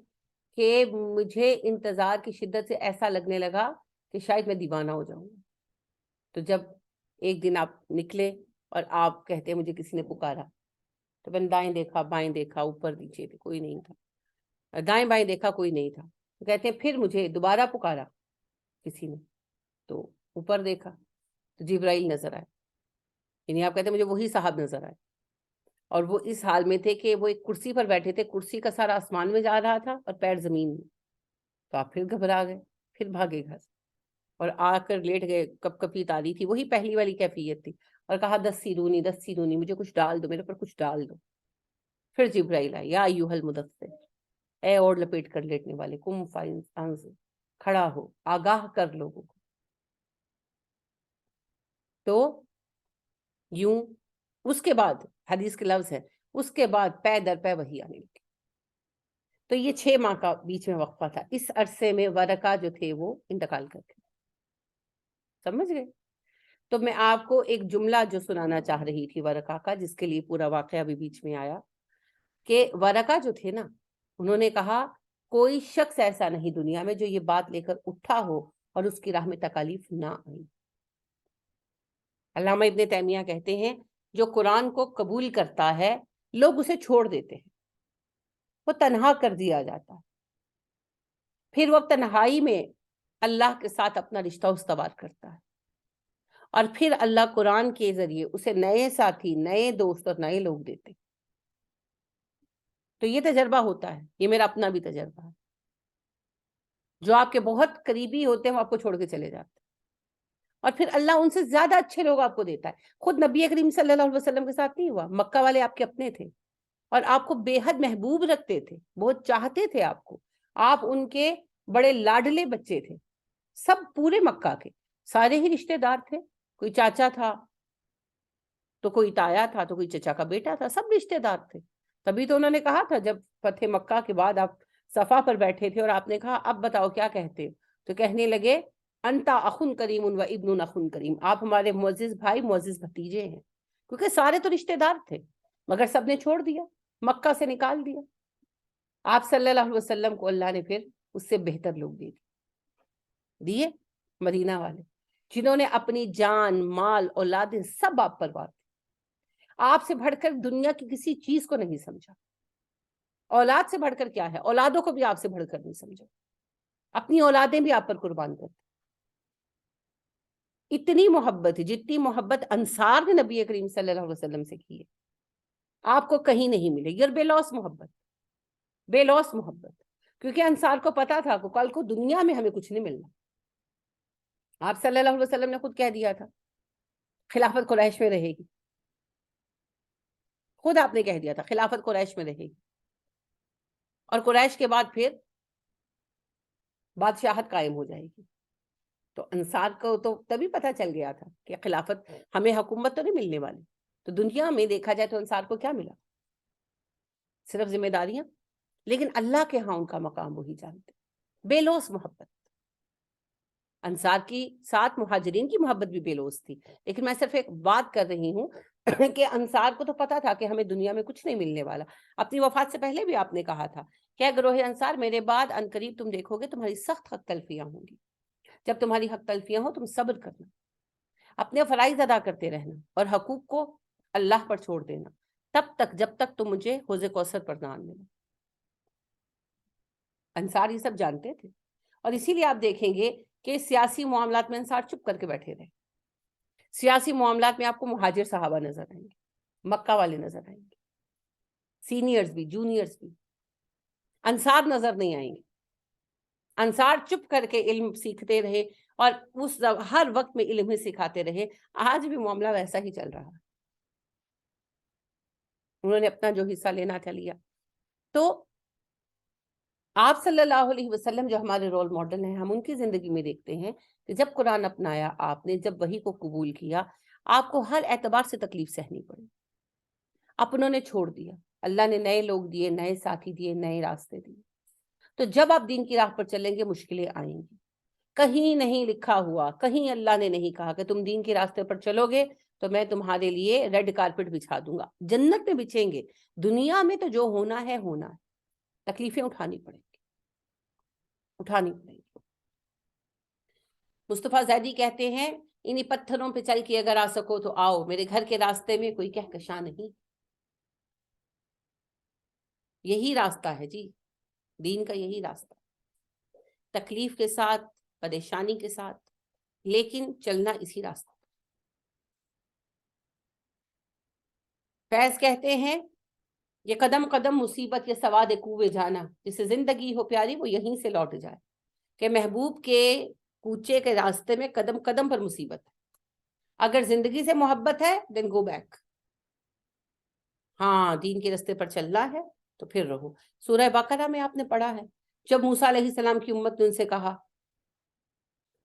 S1: کہ مجھے انتظار کی شدت سے ایسا لگنے لگا کہ شاید میں دیوانہ ہو جاؤں. تو جب ایک دن آپ نکلے اور آپ کہتے ہیں مجھے کسی نے پکارا، تو میں نے دائیں دیکھا، بائیں دیکھا، اوپر نیچے کوئی نہیں تھا، دائیں بائیں دیکھا کوئی نہیں تھا. تو کہتے ہیں پھر مجھے دوبارہ پکارا کسی نے، تو اوپر دیکھا تو جبرائیل نظر آئے. یعنی آپ کہتے ہیں مجھے وہی صاحب نظر آئے، اور وہ اس حال میں تھے کہ وہ ایک کرسی پر بیٹھے تھے، کرسی کا سارا آسمان میں جا رہا تھا اور پیر زمین میں. تو آپ پھر گھبرا گئے، پھر بھاگے گھر اور آ کر لیٹ گئے. کپ کپی تاری تھی، وہی پہلی والی کیفیت تھی، اور کہا 10 سیرونی 10 سیرونی، مجھے کچھ ڈال دو، میرے پر کچھ ڈال دو. پھر جبرائیل آئے، یا ایھا المدثر، اے اور لپیٹ کر لیٹنے والے، قم فانذر، کھڑا ہو، آگاہ کر لوگوں کو. تو یوں اس کے بعد حدیث کے لفظ ہے اس کے بعد پے در پے وحی آنے لگی. تو یہ 6 ماہ کا بیچ میں وقفہ تھا. اس عرصے میں ورقہ جو تھے وہ انتقال کر گئے. سمجھ گئے؟ تو میں آپ کو ایک جملہ جو سنانا چاہ رہی تھی ورقہ کا، جس کے لیے پورا واقعہ بھی بیچ میں آیا، کہ ورقہ جو تھے نا، انہوں نے کہا کوئی شخص ایسا نہیں دنیا میں جو یہ بات لے کر اٹھا ہو اور اس کی راہ میں تکالیف نہ آئی. علامہ ابن تیمیہ کہتے ہیں جو قرآن کو قبول کرتا ہے لوگ اسے چھوڑ دیتے ہیں، وہ تنہا کر دیا جاتا ہے، پھر وہ تنہائی میں اللہ کے ساتھ اپنا رشتہ استوار کرتا ہے، اور پھر اللہ قرآن کے ذریعے اسے نئے ساتھی، نئے دوست اور نئے لوگ دیتے. تو یہ تجربہ ہوتا ہے، یہ میرا اپنا بھی تجربہ ہے. جو آپ کے بہت قریبی ہوتے ہیں وہ آپ کو چھوڑ کے چلے جاتے ہیں، اور پھر اللہ ان سے زیادہ اچھے لوگ آپ کو دیتا ہے. خود نبی کریم صلی اللہ علیہ وسلم کے ساتھ نہیں ہوا. مکہ والے آپ کے اپنے تھے اور آپ کو بے حد محبوب رکھتے تھے، بہت چاہتے تھے آپ کو. آپ ان کے بڑے لاڈلے بچے تھے. سب پورے مکہ کے سارے ہی رشتہ دار تھے. کوئی چاچا تھا تو کوئی تایا تھا تو کوئی چچا کا بیٹا تھا، سب رشتہ دار تھے. تبھی تو انہوں نے کہا تھا جب فتح مکہ کے بعد آپ صفا پر بیٹھے تھے اور آپ نے کہا اب بتاؤ کیا کہتے، تو کہنے لگے انتا اخن کریم و ابن اخن کریم، آپ ہمارے معزز بھائی، معزز بھتیجے ہیں. کیونکہ سارے تو رشتہ دار تھے مگر سب نے چھوڑ دیا، مکہ سے نکال دیا. آپ صلی اللہ علیہ وسلم کو اللہ نے پھر اس سے بہتر لوگ دیے، مدینہ والے، جنہوں نے اپنی جان، مال، اولادیں سب آپ پر وار. آپ سے بڑھ کر دنیا کی کسی چیز کو نہیں سمجھا. اولاد سے بڑھ کر کیا ہے، اولادوں کو بھی آپ سے بڑھ کر نہیں سمجھا. اپنی اولادیں بھی آپ پر قربان کرتے. اتنی محبت، جتنی محبت انصار نے نبی کریم صلی اللہ علیہ وسلم سے کی ہے آپ کو کہیں نہیں ملے. یہ بے لوث محبت، بے لوث محبت. کیونکہ انصار کو پتا تھا کہ کل کو دنیا میں ہمیں کچھ نہیں ملنا. آپ صلی اللہ علیہ وسلم نے خود کہہ دیا تھا خلافت قریش میں رہے گی. خود آپ نے کہہ دیا تھا خلافت قریش میں رہے گی، اور قریش کے بعد پھر بادشاہت قائم ہو جائے گی. تو انصار کو تو تبھی پتہ چل گیا تھا کہ خلافت، ہمیں حکومت تو نہیں ملنے والی. تو دنیا میں دیکھا جائے تو انصار کو کیا ملا؟ صرف ذمہ داریاں. لیکن اللہ کے ہاں ان کا مقام وہی جانتے. بے لوث محبت. انصار کی ساتھ مہاجرین کی محبت بھی بے لوث تھی. لیکن میں صرف ایک بات کر رہی ہوں کہ انصار کو تو پتا تھا کہ ہمیں دنیا میں کچھ نہیں ملنے والا. اپنی وفات سے پہلے بھی آپ نے کہا تھا کہ گروہ انصار میرے بعد عنقریب تم دیکھو گے تمہاری سخت حق تلفیاں ہوں گی. جب تمہاری حق تلفیاں ہوں تم صبر کرنا، اپنے فرائض ادا کرتے رہنا اور حقوق کو اللہ پر چھوڑ دینا تب تک جب تک تم مجھے حوض کوثر پر نہ آن دینا. انصار یہ سب جانتے تھے، اور اسی لیے آپ دیکھیں گے کہ سیاسی معاملات میں انصار چپ کر کے بیٹھے رہے. سیاسی معاملات میں آپ کو مہاجر صحابہ نظر آئیں گے، مکہ والے نظر آئیں گے، سینئرز بھی جونیئرز بھی. انصار نظر نہیں آئیں گے. انصار چپ کر کے علم سیکھتے رہے اور اس ہر وقت میں علم ہی سکھاتے رہے. آج بھی معاملہ ویسا ہی چل رہا ہے. انہوں نے اپنا جو حصہ لینا تھا لیا. تو آپ صلی اللہ علیہ وسلم جو ہمارے رول ماڈل ہیں، ہم ان کی زندگی میں دیکھتے ہیں کہ جب قرآن اپنایا آپ نے، جب وحی کو قبول کیا، آپ کو ہر اعتبار سے تکلیف سہنی پڑی. اپنوں نے چھوڑ دیا، اللہ نے نئے لوگ دیے، نئے ساتھی دیے، نئے راستے دیے. تو جب آپ دین کی راہ پر چلیں گے مشکلیں آئیں گی. کہیں نہیں لکھا ہوا، کہیں اللہ نے نہیں کہا کہ تم دین کے راستے پر چلو گے تو میں تمہارے لیے ریڈ کارپٹ بچھا دوں گا. جنت میں بچھیں گے. دنیا میں تو جو ہونا ہے ہونا ہے. تکلیفیں اٹھانی پڑیں گی، اٹھانی پڑیں گی. مصطفیٰ زیدی کہتے ہیں انہی پتھروں پہ چل کے اگر آ سکو تو آؤ، میرے گھر کے راستے میں کوئی کہکشاں نہیں. یہی راستہ ہے جی، دین کا یہی راستہ. تکلیف کے ساتھ، پریشانی کے ساتھ، لیکن چلنا اسی راستہ. فیض کہتے ہیں یہ قدم قدم مصیبت، یہ سواد کوئے جانا، جسے زندگی ہو پیاری وہ یہیں سے لوٹ جائے. کہ محبوب کے کوچے کے راستے میں قدم قدم پر مصیبت ہے. اگر زندگی سے محبت ہے دین گو بیک. ہاں دین کے راستے پر چلنا ہے تو پھر رہو. سورہ بقرہ میں آپ نے پڑھا ہے جب موسیٰ علیہ السلام کی امت نے ان سے کہا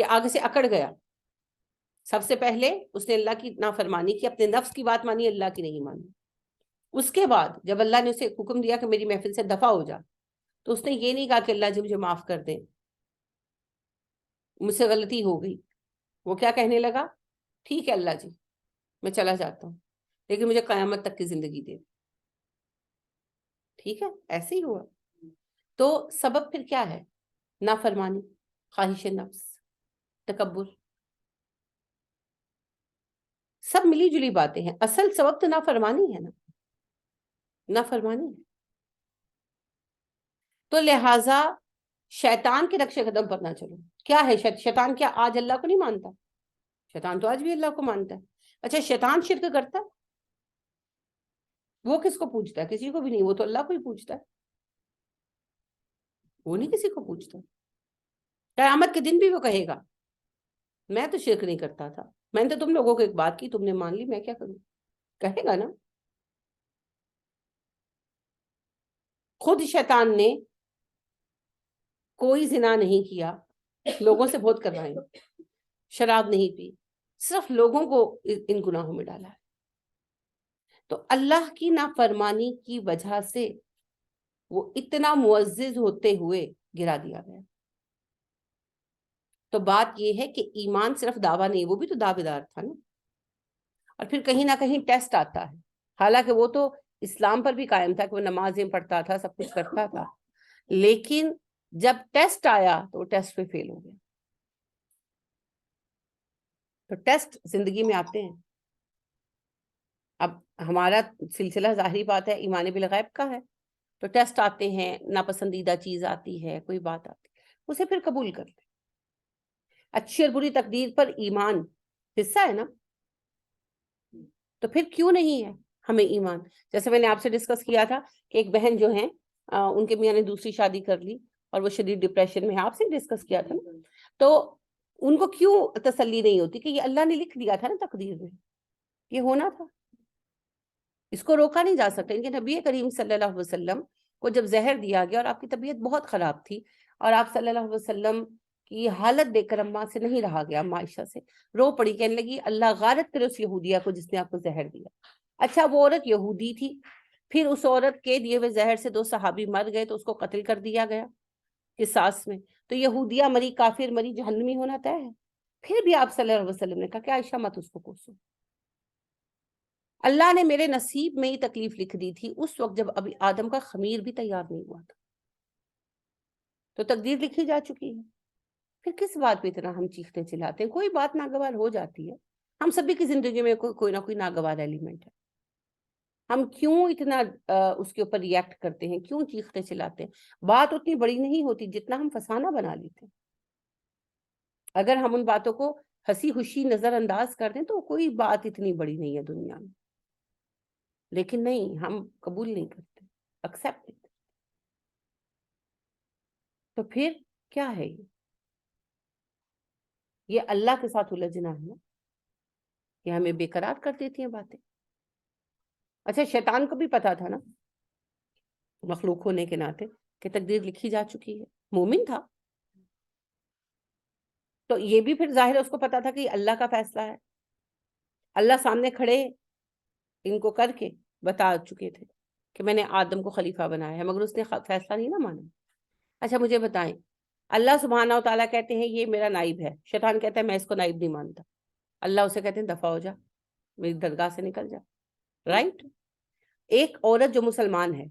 S1: کہ آگے سے اکڑ گیا. سب سے پہلے اس نے اللہ کی نافرمانی کی, اپنے نفس کی بات مانی, اللہ کی نہیں مانی. اس کے بعد جب اللہ نے اسے حکم دیا کہ میری محفل سے دفع ہو جا, تو اس نے یہ نہیں کہا کہ اللہ جی مجھے معاف کر دیں, مجھ سے غلطی ہو گئی. وہ کیا کہنے لگا, ٹھیک ہے اللہ جی میں چلا جاتا ہوں, لیکن مجھے قیامت تک کی زندگی دے. ٹھیک ہے, ایسے ہی ہوا. تو سبب پھر کیا ہے؟ نافرمانی, خواہش نفس, تکبر, سب ملی جلی باتیں ہیں. اصل سبب تو نافرمانی ہے نا, نافرمانی ہے. تو لہٰذا شیطان کے نقش قدم پر نہ چلو. کیا ہے شیطان؟ کیا آج اللہ کو نہیں مانتا؟ شیطان تو آج بھی اللہ کو مانتا ہے. اچھا شیطان شرک کرتا ہے؟ وہ کس کو پوچھتا ہے؟ کسی کو بھی نہیں, وہ تو اللہ کو ہی پوچھتا ہے, وہ نہیں کسی کو پوچھتا. قیامت کے دن بھی وہ کہے گا میں تو شرک نہیں کرتا تھا, میں نے تو تم لوگوں کو ایک بات کی, تم نے مان لی, میں کیا کروں, کہے گا نا. خود شیطان نے کوئی زنا نہیں کیا, لوگوں سے بہت کروائیں, شراب نہیں پی, صرف لوگوں کو ان گناہوں میں ڈالا ہے. تو اللہ کی نافرمانی کی وجہ سے وہ اتنا معزز ہوتے ہوئے گرا دیا گیا. تو بات یہ ہے کہ ایمان صرف دعویٰ نہیں, وہ بھی تو دعوے دار تھا نا. اور پھر کہیں نہ کہیں ٹیسٹ آتا ہے, حالانکہ وہ تو اسلام پر بھی قائم تھا کہ وہ نمازیں پڑھتا تھا, سب کچھ کرتا تھا, لیکن جب ٹیسٹ آیا تو وہ ٹیسٹ پہ فیل ہو گیا. تو ٹیسٹ زندگی میں آتے ہیں. اب ہمارا سلسلہ ظاہری بات ہے ایمان بالغیب کا ہے, تو ٹیسٹ آتے ہیں, ناپسندیدہ چیز آتی ہے, کوئی بات آتی ہے, اسے پھر قبول کر لیں. اچھی اور بری تقدیر پر ایمان حصہ ہے نا, تو پھر کیوں نہیں ہے ہمیں ایمان؟ جیسے میں نے آپ سے ڈسکس کیا تھا کہ ایک بہن جو ہیں ان کے میاں نے دوسری شادی کر لی اور وہ شدید ڈپریشن میں, آپ سے ڈسکس کیا تھا نا. تو ان کو کیوں تسلی نہیں ہوتی کہ یہ اللہ نے لکھ دیا تھا نا تقدیر میں, یہ ہونا تھا, اس کو روکا نہیں جا سکتا. ان کے نبی کریم صلی اللہ علیہ وسلم کو جب زہر دیا گیا اور آپ کی طبیعت بہت خراب تھی, اور آپ صلی اللہ علیہ وسلم کی حالت دیکھ کر اماں سے نہیں رہا گیا, اماں عائشہ سے رو پڑی, کہنے لگی اللہ غارت کرے اس یہودیہ کو جس نے آپ کو زہر دیا. اچھا وہ عورت یہودی تھی, پھر اس عورت کے دیے ہوئے زہر سے 2 صحابی مر گئے تو اس کو قتل کر دیا گیا قصاص میں. تو یہودیہ مری, کافر مری, جہنمی ہونا طے ہے. پھر بھی آپ صلی اللہ علیہ وسلم نے کہا کہ عائشہ مت اس کو کوسو, اللہ نے میرے نصیب میں ہی تکلیف لکھ دی تھی اس وقت جب ابھی آدم کا خمیر بھی تیار نہیں ہوا تھا, تو تقدیر لکھی جا چکی ہے. پھر کس بات پہ اتنا ہم چیختے چلاتے ہیں؟ کوئی بات ناگوار ہو جاتی ہے, ہم سبھی کی زندگی میں کوئی نہ کوئی ناگوار ایلیمنٹ ہے. ہم کیوں اتنا اس کے اوپر ریئیکٹ کرتے ہیں, کیوں چیختے چلاتے ہیں؟ بات اتنی بڑی نہیں ہوتی جتنا ہم فسانہ بنا لیتے ہیں. اگر ہم ان باتوں کو ہنسی خوشی نظر انداز کر دیں تو کوئی بات اتنی بڑی نہیں ہے دنیا میں, لیکن نہیں, ہم قبول نہیں کرتے, ایکسیپٹ نہیں کرتے. تو پھر کیا ہے یہ اللہ کے ساتھ الجھنا ہے نا, یہ ہمیں بے قرار کر دیتی ہیں باتیں. اچھا شیطان کو بھی پتا تھا نا مخلوق ہونے کے ناطے کہ تقدیر لکھی جا چکی ہے, مومن تھا, تو یہ بھی پھر ظاہر ہے اس کو پتا تھا کہ یہ اللہ کا فیصلہ ہے. اللہ سامنے کھڑے ان کو کر کے بتا چکے تھے کہ میں نے آدم کو خلیفہ بنایا ہے, مگر اس نے فیصلہ نہیں نا مانا. اچھا مجھے بتائیں, اللہ سبحانہ و تعالیٰ کہتے ہیں یہ میرا نائب ہے, شیطان کہتا ہے میں اس کو نائب نہیں مانتا, اللہ اسے کہتے ہیں دفع ہو جا, میری درگاہ سے نکل جا. رائٹ. ایک عورت جو مسلمان ہے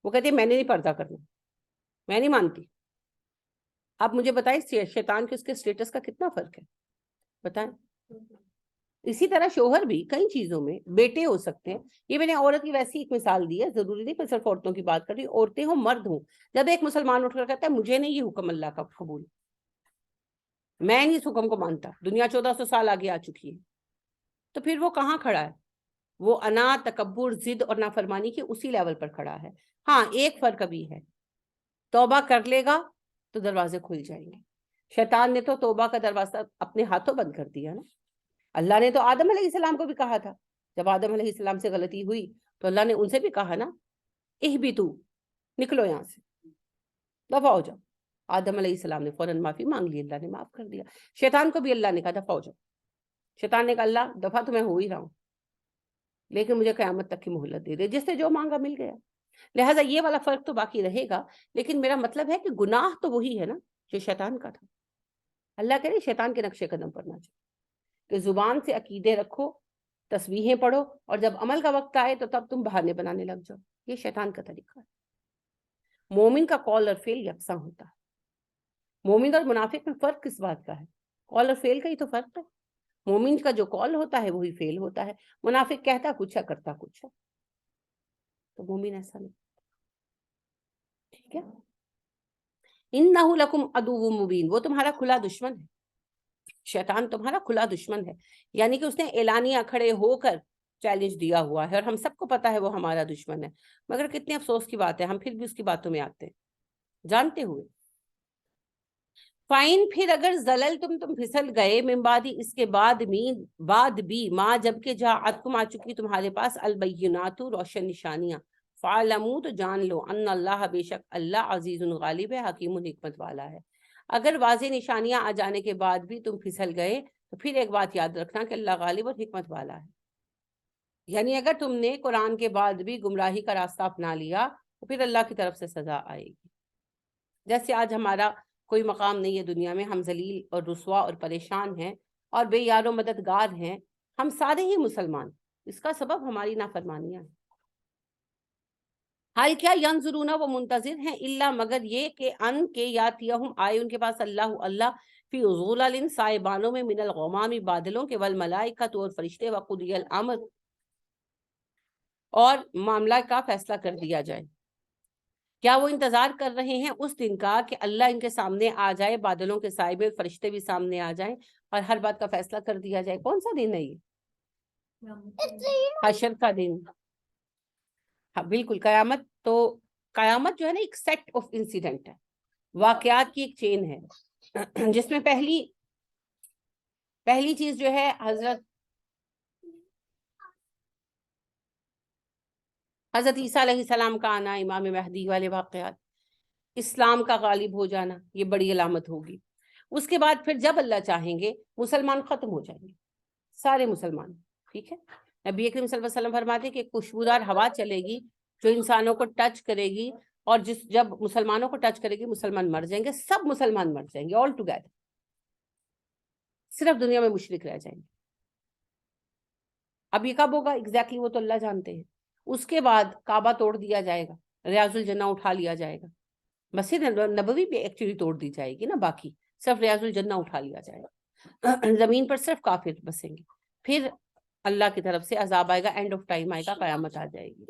S1: وہ کہتی ہے میں نے نہیں پردہ کرنا, میں نہیں مانتی. آپ مجھے بتائیں شیطان کے اس کے اسٹیٹس کا کتنا فرق ہے, بتائیں. اسی طرح شوہر بھی کئی چیزوں میں, بیٹے ہو سکتے ہیں, یہ میں نے عورت کی ویسی ایک مثال دی ہے, ضروری نہیں میں صرف عورتوں کی بات کر رہی ہوں, عورتیں ہوں مرد ہوں. جب ایک مسلمان اٹھ کر کہتا ہے مجھے نہیں یہ حکم اللہ کا قبول, میں نہیں اس حکم کو مانتا, دنیا 1400 سال آگے آ چکی ہے, تو پھر وہ کہاں کھڑا ہے؟ وہ انا, تکبر, ضد اور نافرمانی کے اسی لیول پر کھڑا ہے. ہاں ایک فرق ابھی ہے, توبہ کر لے گا تو دروازے کھل جائیں گے. شیطان نے تو توبہ کا دروازہ اپنے ہاتھوں بند کر دیا نا. اللہ نے تو آدم علیہ السلام کو بھی کہا تھا, جب آدم علیہ السلام سے غلطی ہوئی تو اللہ نے ان سے بھی کہا نا اہبطوا, نکلو یہاں سے, دفع ہو جاؤ. آدم علیہ السلام نے فوراً معافی مانگ لی, اللہ نے معاف کر دیا. شیطان کو بھی اللہ نے کہا دفع ہو جاؤ. شیطان نے کہا اللہ دفع تو میں ہو ہی رہا ہوں, لیکن مجھے قیامت تک کی مہلت دے دے. جس نے جو مانگا مل گیا. لہٰذا یہ والا فرق تو باقی رہے گا, لیکن میرا مطلب ہے کہ گناہ تو وہی ہے نا جو شیطان کا تھا. اللہ کہہ رہے شیطان کے نقش قدم پر نہ چلو, کہ زبان سے عقیدے رکھو, تسبیحیں پڑھو, اور جب عمل کا وقت آئے تو تب تم بہانے بنانے لگ جاؤ. یہ شیطان کا طریقہ ہے. مومن کا قول اور فعل یکساں ہوتا ہے. مومن اور منافق میں فرق کس بات کا ہے؟ قول اور فعل کا ہی تو فرق ہے. مومن کا جو قول ہوتا ہے وہی فعل ہوتا ہے, منافق کہتا کچھ ہے کرتا کچھ ہے. تو مومن ایسا نہیں. ٹھیک ہے. اِنَّهُ لَكُمْ عَدُوٌّ مُبِينٌ, وہ تمہارا کھلا دشمن ہے. شیطان تمہارا کھلا دشمن ہے, یعنی کہ اس نے اعلانیہ کھڑے ہو کر چیلنج دیا ہوا ہے, اور ہم سب کو پتا ہے وہ ہمارا دشمن ہے. مگر کتنے افسوس کی بات ہے ہم پھر بھی اس کی باتوں میں آتے ہیں جانتے ہوئے. فائن, پھر اگر زلل تم پھسل گئے, من بعد, اس کے بعد بھی, ماں جب کہ جاءتکم, آ چکی تمہارے پاس, البینات, روشن نشانیاں, فعلموا, تو جان لو, ان اللہ, بے شک اللہ, عزیز غالب ہے, حکیم حکمت والا ہے. اگر واضح نشانیاں آ جانے کے بعد بھی تم پھسل گئے تو پھر ایک بات یاد رکھنا کہ اللہ غالب اور حکمت والا ہے. یعنی اگر تم نے قرآن کے بعد بھی گمراہی کا راستہ اپنا لیا تو پھر اللہ کی طرف سے سزا آئے گی. جیسے آج ہمارا کوئی مقام نہیں ہے دنیا میں, ہم ذلیل اور رسوا اور پریشان ہیں اور بے یار و مددگار ہیں, ہم سارے ہی مسلمان. اس کا سبب ہماری نافرمانیاں ہیں. حال کیا, ینظرون, وہ منتظر ہیں, الا, مگر یہ کہ ان کے یاتیہم, آئے ان کے پاس, اللہ فی ظلل, سائبانوں میں, من الغمام, بادلوں کے, والملائکۃ, اور فرشتے, وقضی الامر, اور معاملہ کا فیصلہ کر دیا جائے. کیا وہ انتظار کر رہے ہیں اس دن کا کہ اللہ ان کے سامنے آ جائے, بادلوں کے سائے میں, فرشتے بھی سامنے آ جائیں اور ہر بات کا فیصلہ کر دیا جائے. کون سا دن ہے یہ؟ حشر کا دن. ہاں بالکل, قیامت تو, قیامت جو ہے نا ایک سیٹ آف انسیڈنٹ ہے, واقعات کی ایک چین ہے, جس میں پہلی چیز جو ہے حضرت عیسیٰ علیہ السلام کا آنا, امام مہدی والے واقعات, اسلام کا غالب ہو جانا, یہ بڑی علامت ہوگی. اس کے بعد پھر جب اللہ چاہیں گے مسلمان ختم ہو جائیں گے, سارے مسلمان. ٹھیک ہے. نبی اکرم صلی اللہ علیہ وسلم فرماتے ہیں کہ خوشبودار ہوا چلے گی جو انسانوں کو ٹچ کرے گی, اور جب مسلمانوں کو ٹچ کرے گی مسلمان مر جائیں گے, سب مسلمان مر جائیں گے آل ٹوگیدر, صرف دنیا میں مشرک رہ جائیں گے. اب یہ کب ہوگا ایگزیکٹلی وہ تو اللہ جانتے ہیں. اس کے بعد کعبہ توڑ دیا جائے گا, ریاض الجنہ اٹھا لیا جائے گا, مسجد نبوی بھی ایکچولی توڑ دی جائے گی نا, باقی صرف ریاض الجنہ اٹھا لیا جائے گا, زمین پر صرف کافر بسیں گے. پھر اللہ کی طرف سے عذاب آئے گا, اینڈ آف ٹائم آئے گا, قیامت آ جائے گی.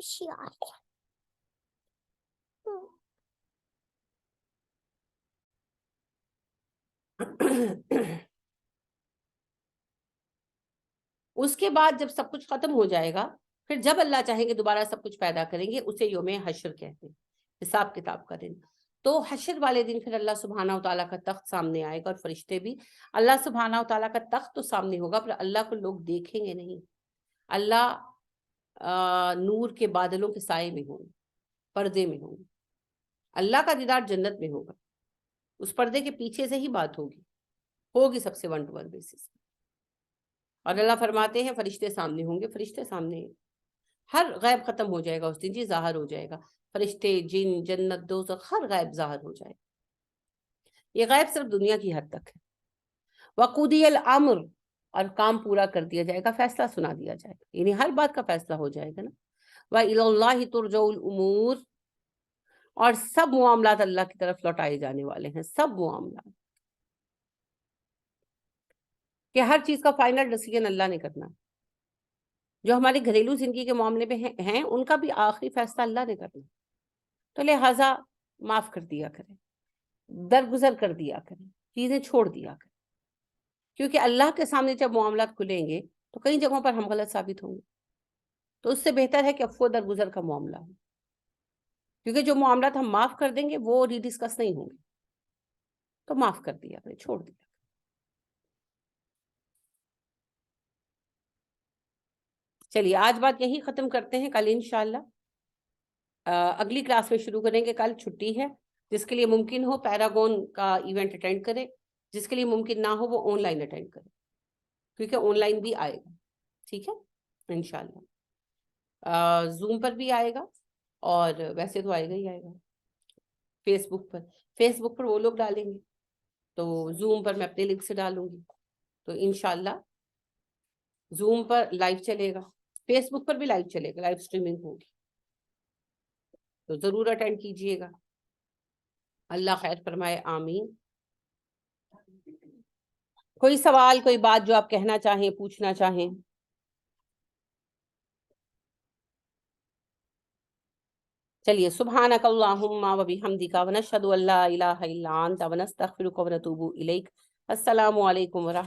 S1: اس کے بعد جب سب کچھ ختم ہو جائے گا, پھر جب اللہ چاہیں گے دوبارہ سب کچھ پیدا کریں گے, اسے یوم حشر کہتے ہیں, حساب کتاب کا دن. تو حشر والے دن پھر اللہ سبحانہ و تعالیٰ کا تخت سامنے آئے گا, اور فرشتے بھی. اللہ سبحانہ و تعالیٰ کا تخت تو سامنے ہوگا, پر اللہ کو لوگ دیکھیں گے نہیں. اللہ نور کے بادلوں کے سائے میں ہوں گے, پردے میں ہوں گے. اللہ کا دیدار جنت میں ہوگا, اس پردے کے پیچھے سے ہی بات ہوگی سب سے ون ٹو ون بیسس. اور اللہ فرماتے ہیں فرشتے سامنے ہوں گے, فرشتے سامنے, ہر غیب ختم ہو جائے گا اس دن, جی ظاہر ہو جائے گا. فرشتے, جن, جنت, دوزخ, ہر غیب ظاہر ہو جائے گا. یہ غیب صرف دنیا کی حد تک ہے. وقضی الامر, اور کام پورا کر دیا جائے گا, فیصلہ سنا دیا جائے گا, یعنی ہر بات کا فیصلہ ہو جائے گا نا. وَإِلَى اللَّهِ تُرْجَعُ الْأُمُورُ, اور سب معاملات اللہ کی طرف لوٹائے جانے والے ہیں, سب معاملات, کہ ہر چیز کا فائنل ڈیسیژن اللہ نے کرنا. جو ہماری گھریلو زندگی کے معاملے میں ہیں ان کا بھی آخری فیصلہ اللہ نے کرنا. تو لہٰذا معاف کر دیا کریں, درگزر کر دیا کریں, چیزیں چھوڑ دیا کریں, کیونکہ اللہ کے سامنے جب معاملات کھلیں گے تو کئی جگہوں پر ہم غلط ثابت ہوں گے. تو اس سے بہتر ہے کہ عفو درگزر کا معاملہ ہو, کیونکہ جو معاملات ہم معاف کر دیں گے وہ ری ڈسکس نہیں ہوں گے. تو معاف کر دیا کریں, چھوڑ دیا. چلیے آج بات یہی ختم کرتے ہیں, کل انشاءاللہ اگلی کلاس میں شروع کریں گے. کل چھٹی ہے جس کے لیے ممکن ہو پیراگون کا ایونٹ اٹینڈ کرے، جس کے لیے ممکن نہ ہو وہ آن لائن اٹینڈ کرے، کیونکہ آن لائن بھی آئے گا، ٹھیک ہے انشاءاللہ۔ زوم پر بھی آئے گا اور ویسے تو آئے گا ہی آئے گا۔ فیس بک پر وہ لوگ ڈالیں گے، تو زوم پر میں اپنے لنک سے ڈالوں گی، تو انشاءاللہ زوم پر لائیو چلے گا، فیس بک پر بھی لائیو چلے گا، لائیو اسٹریمنگ ہوگی، تو ضرور اٹینڈ کیجئے گا۔ اللہ خیر فرمائے، آمین۔ کوئی سوال، کوئی بات جو آپ کہنا چاہیں، پوچھنا چاہیں؟ چلیے، سبحانک اللہم و بحمدک ونشہد ان لا الہ الا انت ونستغفرک ونتوب الیک۔ السلام علیکم ورحمۃ